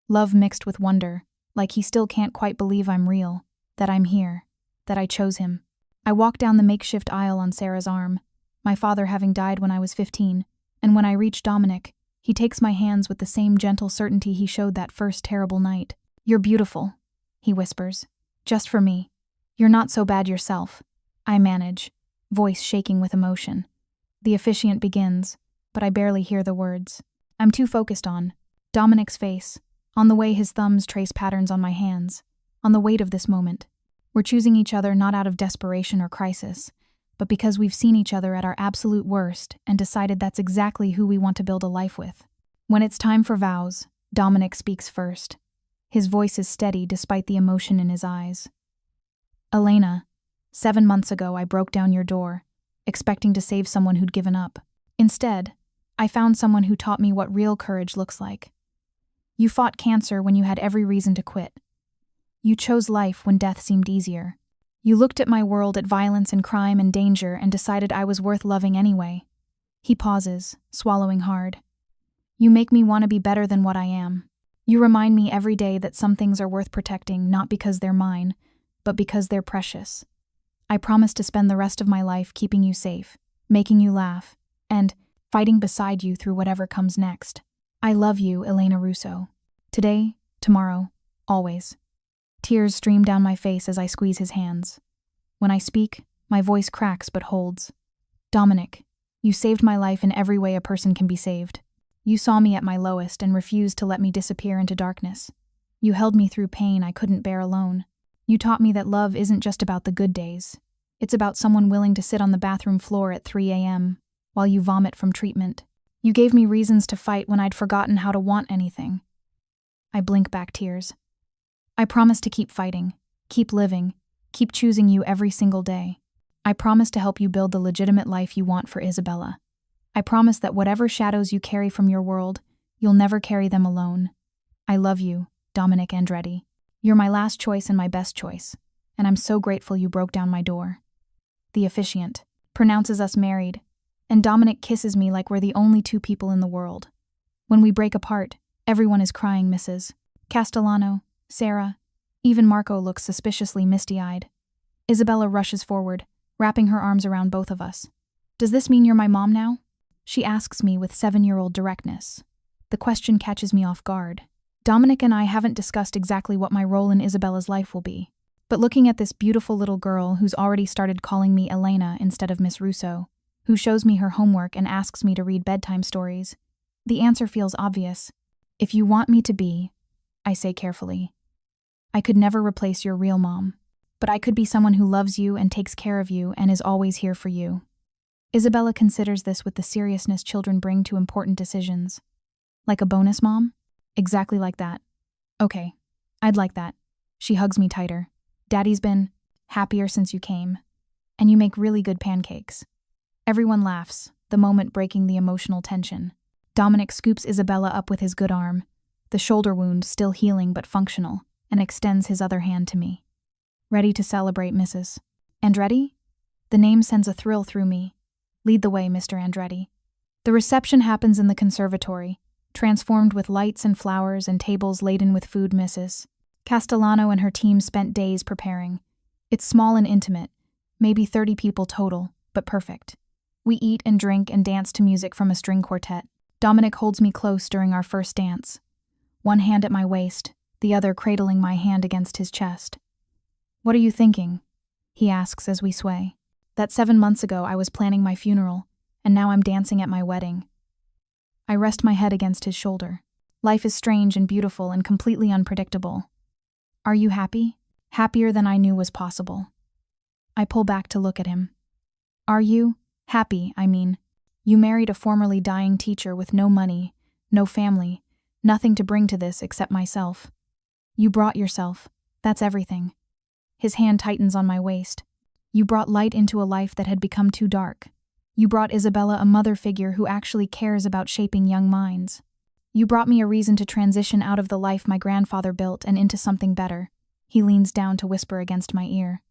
Love mixed with wonder, like he still can't quite believe I'm real, that I'm here, that I chose him. I walk down the makeshift aisle on Sarah's arm, my father having died when I was 15, and when I reach Dominic, he takes my hands with the same gentle certainty he showed that first terrible night. "You're beautiful," he whispers. "Just for me. You're not so bad yourself." I manage, voice shaking with emotion. The officiant begins, but I barely hear the words. I'm too focused on Dominic's face, on the way his thumbs trace patterns on my hands, on the weight of this moment. We're choosing each other not out of desperation or crisis, but because we've seen each other at our absolute worst and decided that's exactly who we want to build a life with. When it's time for vows, Dominic speaks first. His voice is steady despite the emotion in his eyes. "Elena, 7 months ago I broke down your door, expecting to save someone who'd given up. Instead, I found someone who taught me what real courage looks like. You fought cancer when you had every reason to quit. You chose life when death seemed easier. You looked at my world, at violence and crime and danger, and decided I was worth loving anyway." He pauses, swallowing hard. You make me want to be better than what I am. You remind me every day that some things are worth protecting not because they're mine, but because they're precious. I promise to spend the rest of my life keeping you safe, making you laugh, and fighting beside you through whatever comes next. I love you, Elena Russo. Today, tomorrow, always. Tears stream down my face as I squeeze his hands. When I speak, my voice cracks but holds. Dominic, you saved my life in every way a person can be saved. You saw me at my lowest and refused to let me disappear into darkness. You held me through pain I couldn't bear alone. You taught me that love isn't just about the good days. It's about someone willing to sit on the bathroom floor at 3 a.m. while you vomit from treatment. You gave me reasons to fight when I'd forgotten how to want anything. I blink back tears. I promise to keep fighting, keep living, keep choosing you every single day. I promise to help you build the legitimate life you want for Isabella. I promise that whatever shadows you carry from your world, you'll never carry them alone. I love you, Dominic Andretti. You're my last choice and my best choice, and I'm so grateful you broke down my door. The officiant pronounces us married, and Dominic kisses me like we're the only two people in the world. When we break apart, everyone is crying, Mrs. Castellano, Sarah, even Marco looks suspiciously misty-eyed. Isabella rushes forward, wrapping her arms around both of us. Does this mean you're my mom now? She asks me with 7-year-old directness. The question catches me off guard. Dominic and I haven't discussed exactly what my role in Isabella's life will be. But looking at this beautiful little girl who's already started calling me Elena instead of Miss Russo, who shows me her homework and asks me to read bedtime stories, the answer feels obvious. If you want me to be, I say carefully, I could never replace your real mom, but I could be someone who loves you and takes care of you and is always here for you. Isabella considers this with the seriousness children bring to important decisions. Like a bonus mom? Exactly like that. Okay, I'd like that. She hugs me tighter. Daddy's been happier since you came. And you make really good pancakes. Everyone laughs, the moment breaking the emotional tension. Dominic scoops Isabella up with his good arm, the shoulder wound still healing but functional, and extends his other hand to me. Ready to celebrate, Mrs. Andretti? The name sends a thrill through me. Lead the way, Mr. Andretti. The reception happens in the conservatory, transformed with lights and flowers and tables laden with food. Mrs. Castellano and her team spent days preparing. It's small and intimate, maybe 30 people total, but perfect. We eat and drink and dance to music from a string quartet. Dominic holds me close during our first dance, one hand at my waist, the other cradling my hand against his chest. What are you thinking? He asks as we sway. That 7 months ago I was planning my funeral, and now I'm dancing at my wedding. I rest my head against his shoulder. Life is strange and beautiful and completely unpredictable. Are you happy? Happier than I knew was possible. I pull back to look at him. Are you? Happy, I mean. You married a formerly dying teacher with no money, no family, nothing to bring to this except myself. You brought yourself. That's everything. His hand tightens on my waist. You brought light into a life that had become too dark. You brought Isabella a mother figure who actually cares about shaping young minds. You brought me a reason to transition out of the life my grandfather built and into something better. He leans down to whisper against my ear.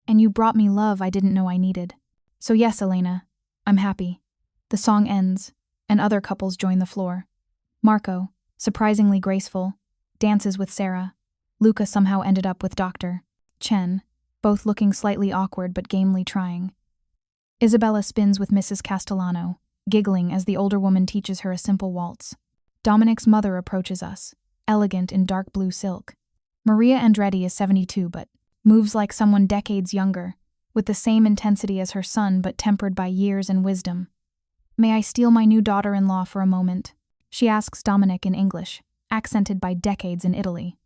And you brought me love I didn't know I needed. So yes, Elena, I'm happy. The song ends, and other couples join the floor. Marco, surprisingly graceful, dances with Sarah. Luca somehow ended up with Dr. Chen, both looking slightly awkward but gamely trying. Isabella spins with Mrs. Castellano, giggling as the older woman teaches her a simple waltz. Dominic's mother approaches us, elegant in dark blue silk. Maria Andretti is 72 but moves like someone decades younger, with the same intensity as her son but tempered by years and wisdom. May I steal my new daughter-in-law for a moment? She asks Dominic in English, accented by decades in Italy.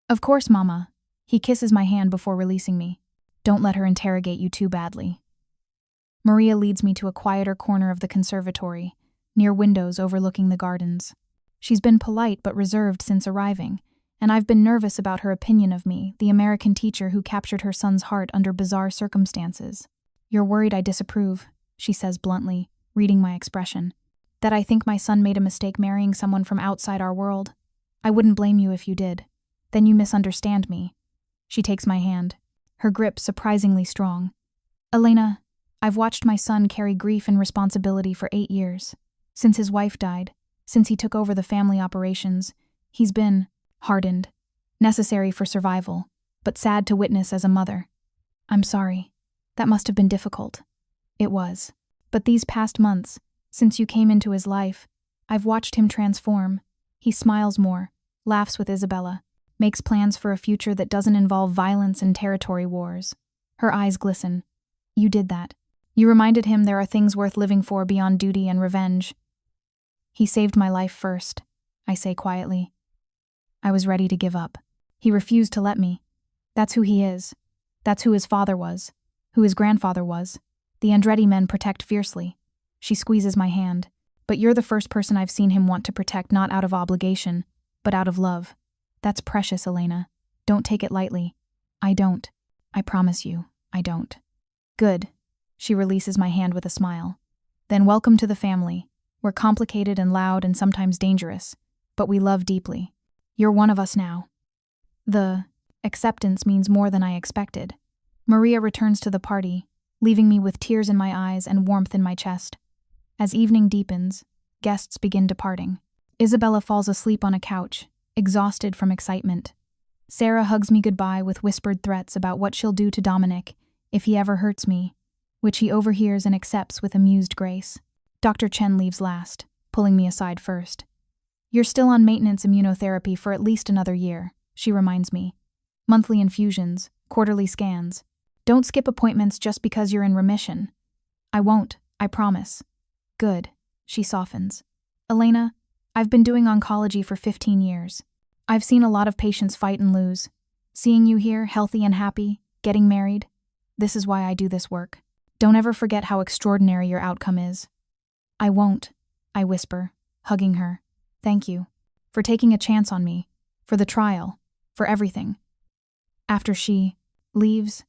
Of course, Mama. He kisses my hand before releasing me. Don't let her interrogate you too badly. Maria leads me to a quieter corner of the conservatory, near windows overlooking the gardens. She's been polite but reserved since arriving, and I've been nervous about her opinion of me, the American teacher who captured her son's heart under bizarre circumstances. You're worried I disapprove, she says bluntly, reading my expression. That I think my son made a mistake marrying someone from outside our world. I wouldn't blame you if you did. Then you misunderstand me. She takes my hand, her grip surprisingly strong. Elena, I've watched my son carry grief and responsibility for 8 years. Since his wife died, since he took over the family operations, he's been hardened, necessary for survival, but sad to witness as a mother. I'm sorry. That must have been difficult. It was. But these past months, since you came into his life, I've watched him transform. He smiles more, laughs with Isabella, makes plans for a future that doesn't involve violence and territory wars. Her eyes glisten. You did that. You reminded him there are things worth living for beyond duty and revenge. He saved my life first, I say quietly. I was ready to give up. He refused to let me. That's who he is. That's who his father was, who his grandfather was. The Andretti men protect fiercely. She squeezes my hand. But you're the first person I've seen him want to protect, not out of obligation, but out of love. That's precious, Elena. Don't take it lightly. I don't. I promise you, I don't. Good. She releases my hand with a smile. Then welcome to the family. We're complicated and loud and sometimes dangerous, but we love deeply. You're one of us now. The acceptance means more than I expected. Maria returns to the party, leaving me with tears in my eyes and warmth in my chest. As evening deepens, guests begin departing. Isabella falls asleep on a couch, exhausted from excitement. Sarah hugs me goodbye with whispered threats about what she'll do to Dominic if he ever hurts me, which he overhears and accepts with amused grace. Dr. Chen leaves last, pulling me aside first. You're still on maintenance immunotherapy for at least another year, she reminds me. Monthly infusions, quarterly scans. Don't skip appointments just because you're in remission. I won't, I promise. Good, she softens. Elena, I've been doing oncology for 15 years. I've seen a lot of patients fight and lose. Seeing you here, healthy and happy, getting married, this is why I do this work. Don't ever forget how extraordinary your outcome is. I won't, I whisper, hugging her. Thank you. For taking a chance on me. For the trial. For everything. After she leaves,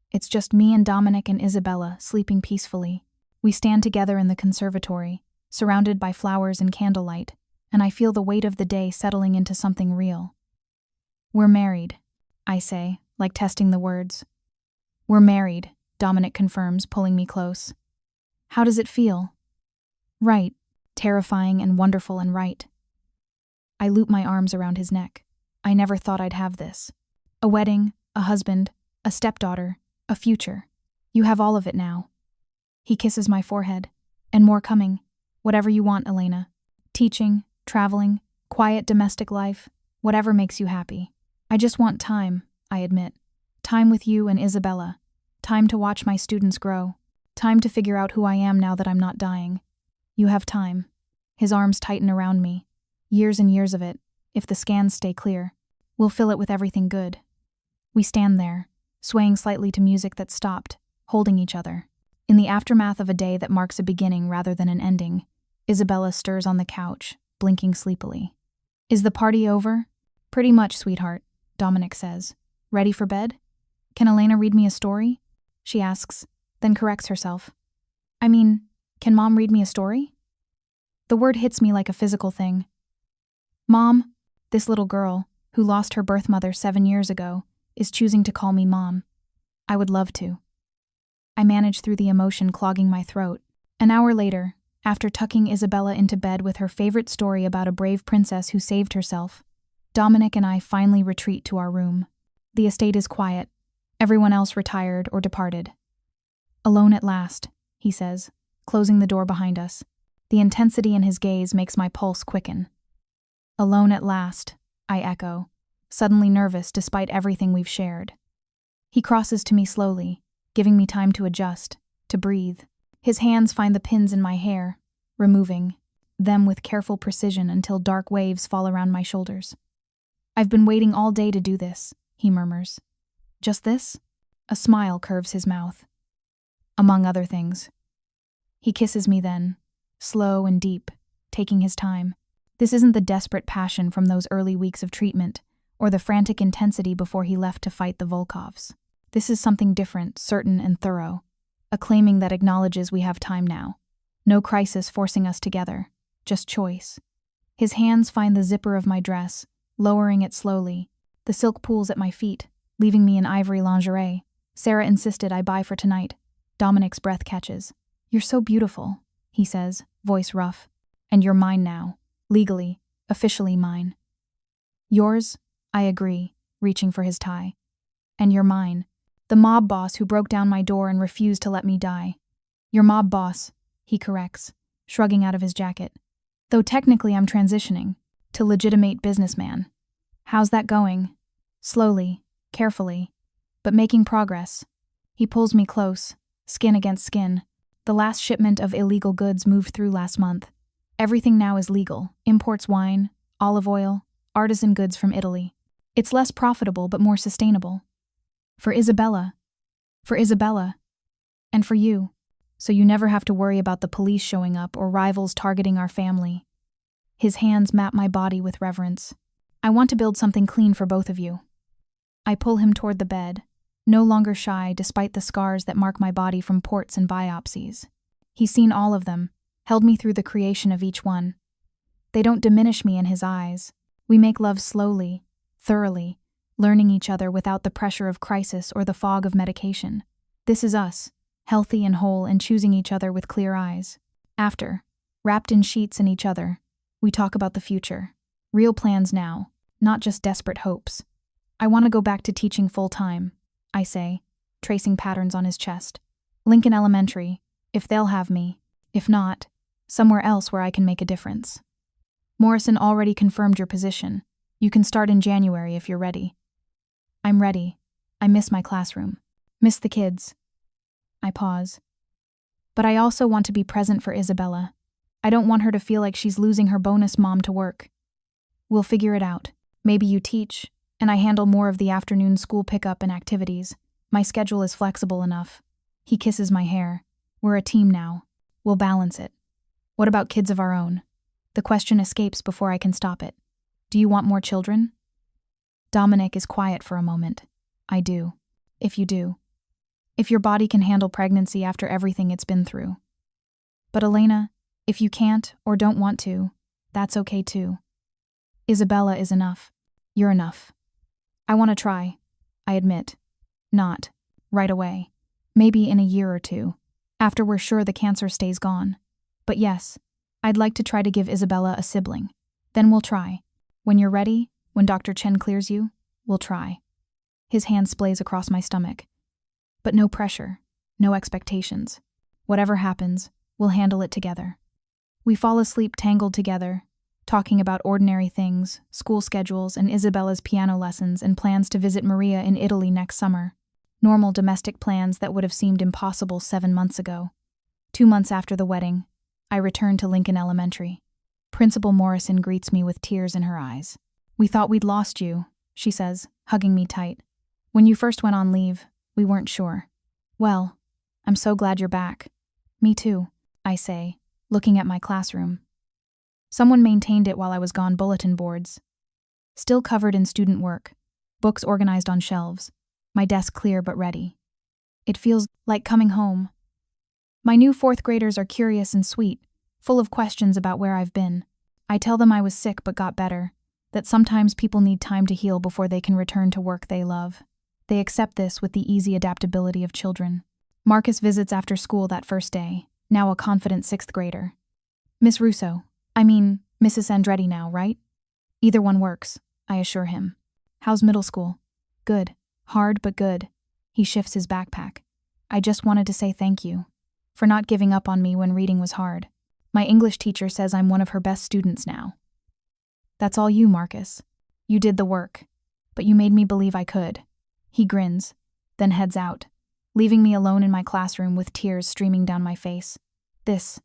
it's just me and Dominic and Isabella sleeping peacefully. We stand together in the conservatory, surrounded by flowers and candlelight, and I feel the weight of the day settling into something real. We're married, I say, like testing the words. We're married, Dominic confirms, pulling me close. How does it feel? Right, terrifying and wonderful and right. I loop my arms around his neck. I never thought I'd have this. A wedding, a husband, a stepdaughter, a future. You have all of it now. He kisses my forehead. And more coming. Whatever you want, Elena. Teaching, traveling, quiet domestic life, whatever makes you happy. I just want time, I admit. Time with you and Isabella. Time to watch my students grow. Time to figure out who I am now that I'm not dying. You have time. His arms tighten around me. Years and years of it, if the scans stay clear. We'll fill it with everything good. We stand there, swaying slightly to music that stopped, holding each other. In the aftermath of a day that marks a beginning rather than an ending, Isabella stirs on the couch, blinking sleepily. Is the party over? Pretty much, sweetheart, Dominic says. Ready for bed? Can Elena read me a story? She asks, then corrects herself. I mean, can Mom read me a story? The word hits me like a physical thing. Mom, this little girl, who lost her birth mother 7 years ago, is choosing to call me Mom. I would love to. I manage through the emotion clogging my throat. An hour later, after tucking Isabella into bed with her favorite story about a brave princess who saved herself, Dominic and I finally retreat to our room. The estate is quiet, everyone else retired or departed. Alone at last, he says, closing the door behind us. The intensity in his gaze makes my pulse quicken. Alone at last, I echo, suddenly nervous despite everything we've shared. He crosses to me slowly, giving me time to adjust, to breathe. His hands find the pins in my hair, removing them with careful precision until dark waves fall around my shoulders. I've been waiting all day to do this, he murmurs. Just this? A smile curves his mouth. Among other things. He kisses me then, slow and deep, taking his time. This isn't the desperate passion from those early weeks of treatment, or the frantic intensity before he left to fight the Volkovs. This is something different, certain and thorough. A claiming that acknowledges we have time now. No crisis forcing us together, just choice. His hands find the zipper of my dress, lowering it slowly. The silk pools at my feet, leaving me in ivory lingerie. Sarah insisted I buy for tonight. Dominic's breath catches. You're so beautiful, he says, voice rough. And you're mine now. Legally, officially mine. Yours? I agree, reaching for his tie. And you're mine. The mob boss who broke down my door and refused to let me die. Your mob boss, he corrects, shrugging out of his jacket. Though technically I'm transitioning to legitimate businessman. How's that going? Slowly, carefully, but making progress. He pulls me close, skin against skin. The last shipment of illegal goods moved through last month. Everything now is legal. Imports wine, olive oil, artisan goods from Italy. It's less profitable but more sustainable. For Isabella. And for you. So you never have to worry about the police showing up or rivals targeting our family. His hands map my body with reverence. I want to build something clean for both of you. I pull him toward the bed, no longer shy despite the scars that mark my body from ports and biopsies. He's seen all of them, held me through the creation of each one. They don't diminish me in his eyes. We make love slowly, thoroughly, learning each other without the pressure of crisis or the fog of medication. This is us, healthy and whole and choosing each other with clear eyes. After, wrapped in sheets and each other, we talk about the future. Real plans now, not just desperate hopes. I want to go back to teaching full-time, I say, tracing patterns on his chest. Lincoln Elementary, if they'll have me. If not, somewhere else where I can make a difference. Morrison already confirmed your position. You can start in January if you're ready. I'm ready. I miss my classroom. Miss the kids. I pause. But I also want to be present for Isabella. I don't want her to feel like she's losing her bonus mom to work. We'll figure it out. Maybe you teach, and I handle more of the afternoon school pickup and activities. My schedule is flexible enough. He kisses my hair. We're a team now. We'll balance it. What about kids of our own? The question escapes before I can stop it. Do you want more children? Dominic is quiet for a moment. I do. If you do. If your body can handle pregnancy after everything it's been through. But Elena, if you can't or don't want to, that's okay too. Isabella is enough. You're enough. I want to try, I admit. Not right away. Maybe in a year or two, after we're sure the cancer stays gone. But yes, I'd like to try to give Isabella a sibling. Then we'll try. When you're ready, when Dr. Chen clears you, we'll try. His hand splays across my stomach. But no pressure, no expectations. Whatever happens, we'll handle it together. We fall asleep tangled together, talking about ordinary things, school schedules, and Isabella's piano lessons and plans to visit Maria in Italy next summer. Normal domestic plans that would have seemed impossible 7 months ago. 2 months after the wedding, I return to Lincoln Elementary. Principal Morrison greets me with tears in her eyes. We thought we'd lost you, she says, hugging me tight. When you first went on leave, we weren't sure. Well, I'm so glad you're back. Me too, I say, looking at my classroom. Someone maintained it while I was gone. Bulletin boards. Still covered in student work. Books organized on shelves. My desk clear but ready. It feels like coming home. My new 4th graders are curious and sweet, full of questions about where I've been. I tell them I was sick but got better, that sometimes people need time to heal before they can return to work they love. They accept this with the easy adaptability of children. Marcus visits after school that first day, now a confident 6th grader. Miss Russo, Mrs. Andretti now, right? Either one works, I assure him. How's middle school? Good. Hard but good. He shifts his backpack. I just wanted to say thank you for not giving up on me when reading was hard. My English teacher says I'm one of her best students now. That's all you, Marcus. You did the work, but you made me believe I could. He grins, then heads out, leaving me alone in my classroom with tears streaming down my face. This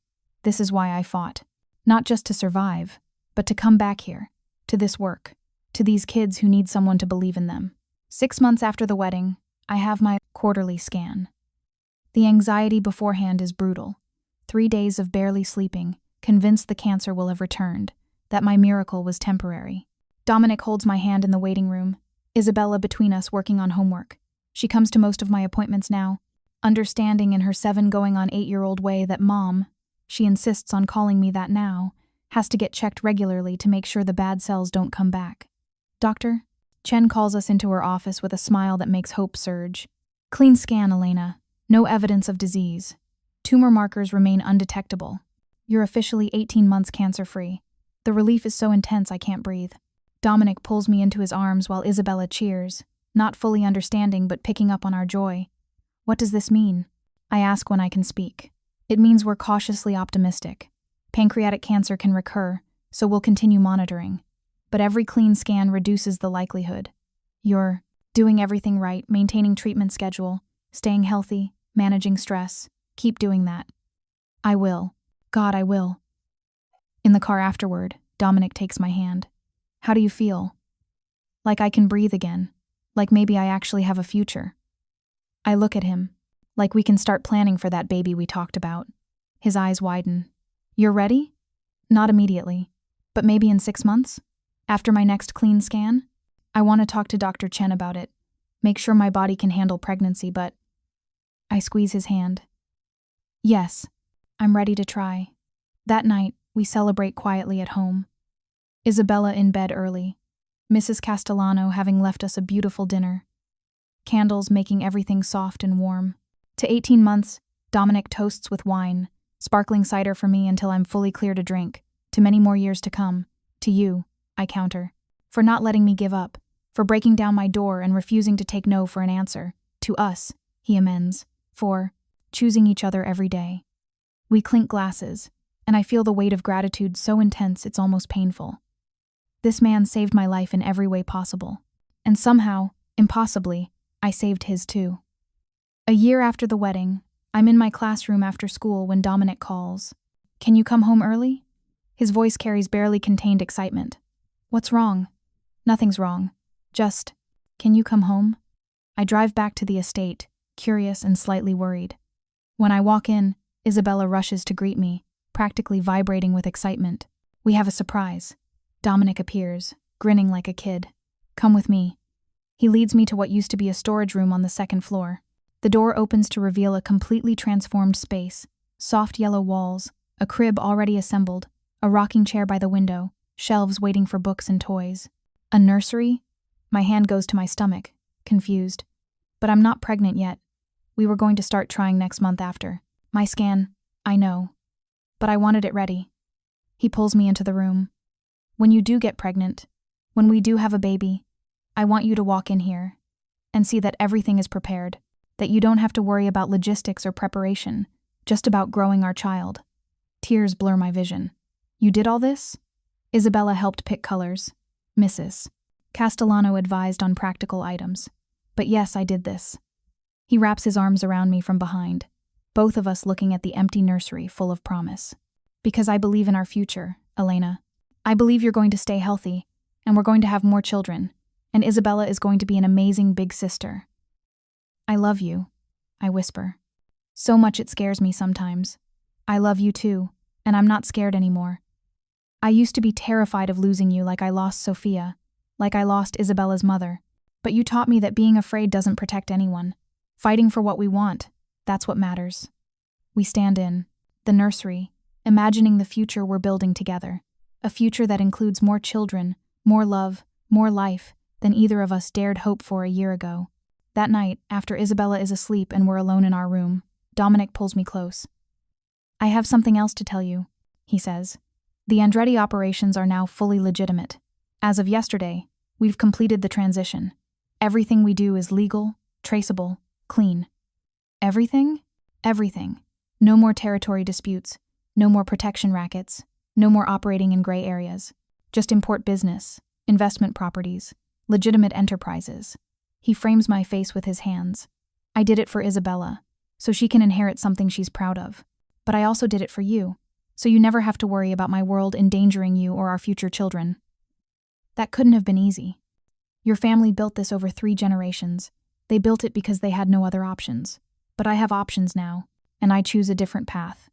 is why I fought. Not just to survive, but to come back here, to this work, to these kids who need someone to believe in them. 6 months after the wedding, I have my quarterly scan. The anxiety beforehand is brutal. 3 days of barely sleeping, convinced the cancer will have returned, that my miracle was temporary. Dominic holds my hand in the waiting room, Isabella between us working on homework. She comes to most of my appointments now, understanding in her 7 going on 8-year-old way that Mom, she insists on calling me that now, has to get checked regularly to make sure the bad cells don't come back. Doctor? Chen calls us into her office with a smile that makes hope surge. Clean scan, Elena. No evidence of disease. Tumor markers remain undetectable. You're officially 18 months cancer-free. The relief is so intense I can't breathe. Dominic pulls me into his arms while Isabella cheers, not fully understanding but picking up on our joy. What does this mean? I ask when I can speak. It means we're cautiously optimistic. Pancreatic cancer can recur, so we'll continue monitoring. But every clean scan reduces the likelihood. You're doing everything right, maintaining treatment schedule, staying healthy, managing stress. Keep doing that. I will. God, I will. In the car afterward, Dominic takes my hand. How do you feel? Like I can breathe again. Like maybe I actually have a future. I look at him. Like we can start planning for that baby we talked about. His eyes widen. You're ready? Not immediately. But maybe in 6 months? After my next clean scan? I want to talk to Dr. Chen about it. Make sure my body can handle pregnancy, but... I squeeze his hand. Yes, I'm ready to try. That night, we celebrate quietly at home. Isabella in bed early. Mrs. Castellano having left us a beautiful dinner. Candles making everything soft and warm. To 18 months, Dominic toasts with wine, sparkling cider for me until I'm fully clear to drink. To many more years to come. To you, I counter. For not letting me give up. For breaking down my door and refusing to take no for an answer. To us, he amends. For choosing each other every day. We clink glasses, and I feel the weight of gratitude so intense it's almost painful. This man saved my life in every way possible. And somehow, impossibly, I saved his too. A year after the wedding, I'm in my classroom after school when Dominic calls. Can you come home early? His voice carries barely contained excitement. What's wrong? Nothing's wrong. Just, can you come home? I drive back to the estate, curious and slightly worried. When I walk in, Isabella rushes to greet me, practically vibrating with excitement. We have a surprise. Dominic appears, grinning like a kid. Come with me. He leads me to what used to be a storage room on the second floor. The door opens to reveal a completely transformed space, soft yellow walls, a crib already assembled, a rocking chair by the window, shelves waiting for books and toys. A nursery? My hand goes to my stomach, confused. But I'm not pregnant yet. We were going to start trying next month after. My scan, I know. But I wanted it ready. He pulls me into the room. When you do get pregnant, when we do have a baby, I want you to walk in here and see that everything is prepared, that you don't have to worry about logistics or preparation, just about growing our child. Tears blur my vision. You did all this? Isabella helped pick colors. Mrs. Castellano advised on practical items. But yes, I did this. He wraps his arms around me from behind, both of us looking at the empty nursery full of promise. Because I believe in our future, Elena. I believe you're going to stay healthy, and we're going to have more children, and Isabella is going to be an amazing big sister. I love you, I whisper. So much it scares me sometimes. I love you too, and I'm not scared anymore. I used to be terrified of losing you like I lost Sophia, like I lost Isabella's mother. But you taught me that being afraid doesn't protect anyone. Fighting for what we want, that's what matters. We stand in the nursery, imagining the future we're building together. A future that includes more children, more love, more life than either of us dared hope for a year ago. That night, after Isabella is asleep and we're alone in our room, Dominic pulls me close. I have something else to tell you, he says. The Andretti operations are now fully legitimate. As of yesterday, we've completed the transition. Everything we do is legal, traceable, clean. Everything? Everything. No more territory disputes, no more protection rackets, no more operating in gray areas. Just import business, investment properties, legitimate enterprises. He frames my face with his hands. I did it for Isabella, so she can inherit something she's proud of. But I also did it for you, so you never have to worry about my world endangering you or our future children. That couldn't have been easy. Your family built this over 3 generations. They built it because they had no other options. But I have options now, and I choose a different path.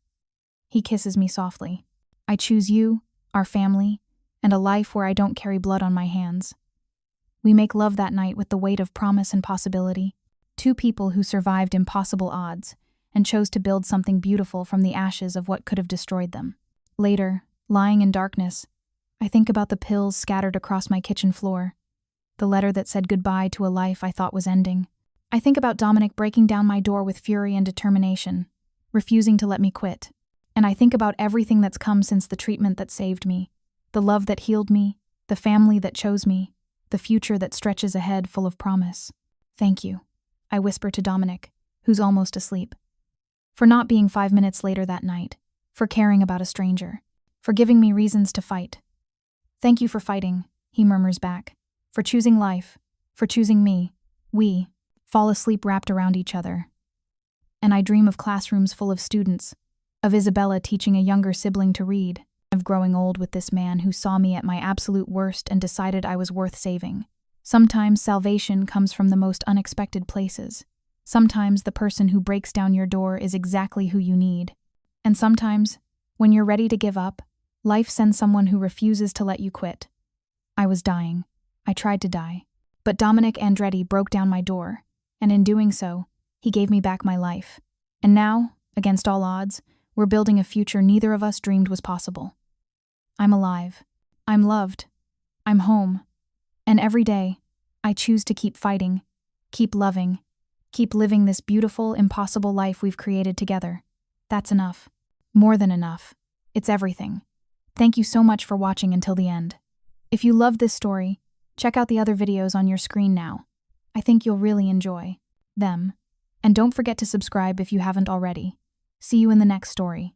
He kisses me softly. I choose you, our family, and a life where I don't carry blood on my hands. We make love that night with the weight of promise and possibility. 2 people who survived impossible odds and chose to build something beautiful from the ashes of what could have destroyed them. Later, lying in darkness, I think about the pills scattered across my kitchen floor, the letter that said goodbye to a life I thought was ending. I think about Dominic breaking down my door with fury and determination, refusing to let me quit. And I think about everything that's come since the treatment that saved me, the love that healed me, the family that chose me, the future that stretches ahead full of promise. Thank you, I whisper to Dominic, who's almost asleep. For not being 5 minutes later that night, for caring about a stranger, for giving me reasons to fight. Thank you for fighting, he murmurs back, for choosing life, for choosing me. We fall asleep wrapped around each other. And I dream of classrooms full of students, of Isabella teaching a younger sibling to read, of growing old with this man who saw me at my absolute worst and decided I was worth saving. Sometimes salvation comes from the most unexpected places. Sometimes the person who breaks down your door is exactly who you need. And sometimes, when you're ready to give up, life sends someone who refuses to let you quit. I was dying. I tried to die. But Dominic Andretti broke down my door, and in doing so, he gave me back my life. And now, against all odds, we're building a future neither of us dreamed was possible. I'm alive. I'm loved. I'm home. And every day, I choose to keep fighting, keep loving, keep living this beautiful, impossible life we've created together. That's enough. More than enough. It's everything. Thank you so much for watching until the end. If you loved this story, check out the other videos on your screen now. I think you'll really enjoy them. And don't forget to subscribe if you haven't already. See you in the next story.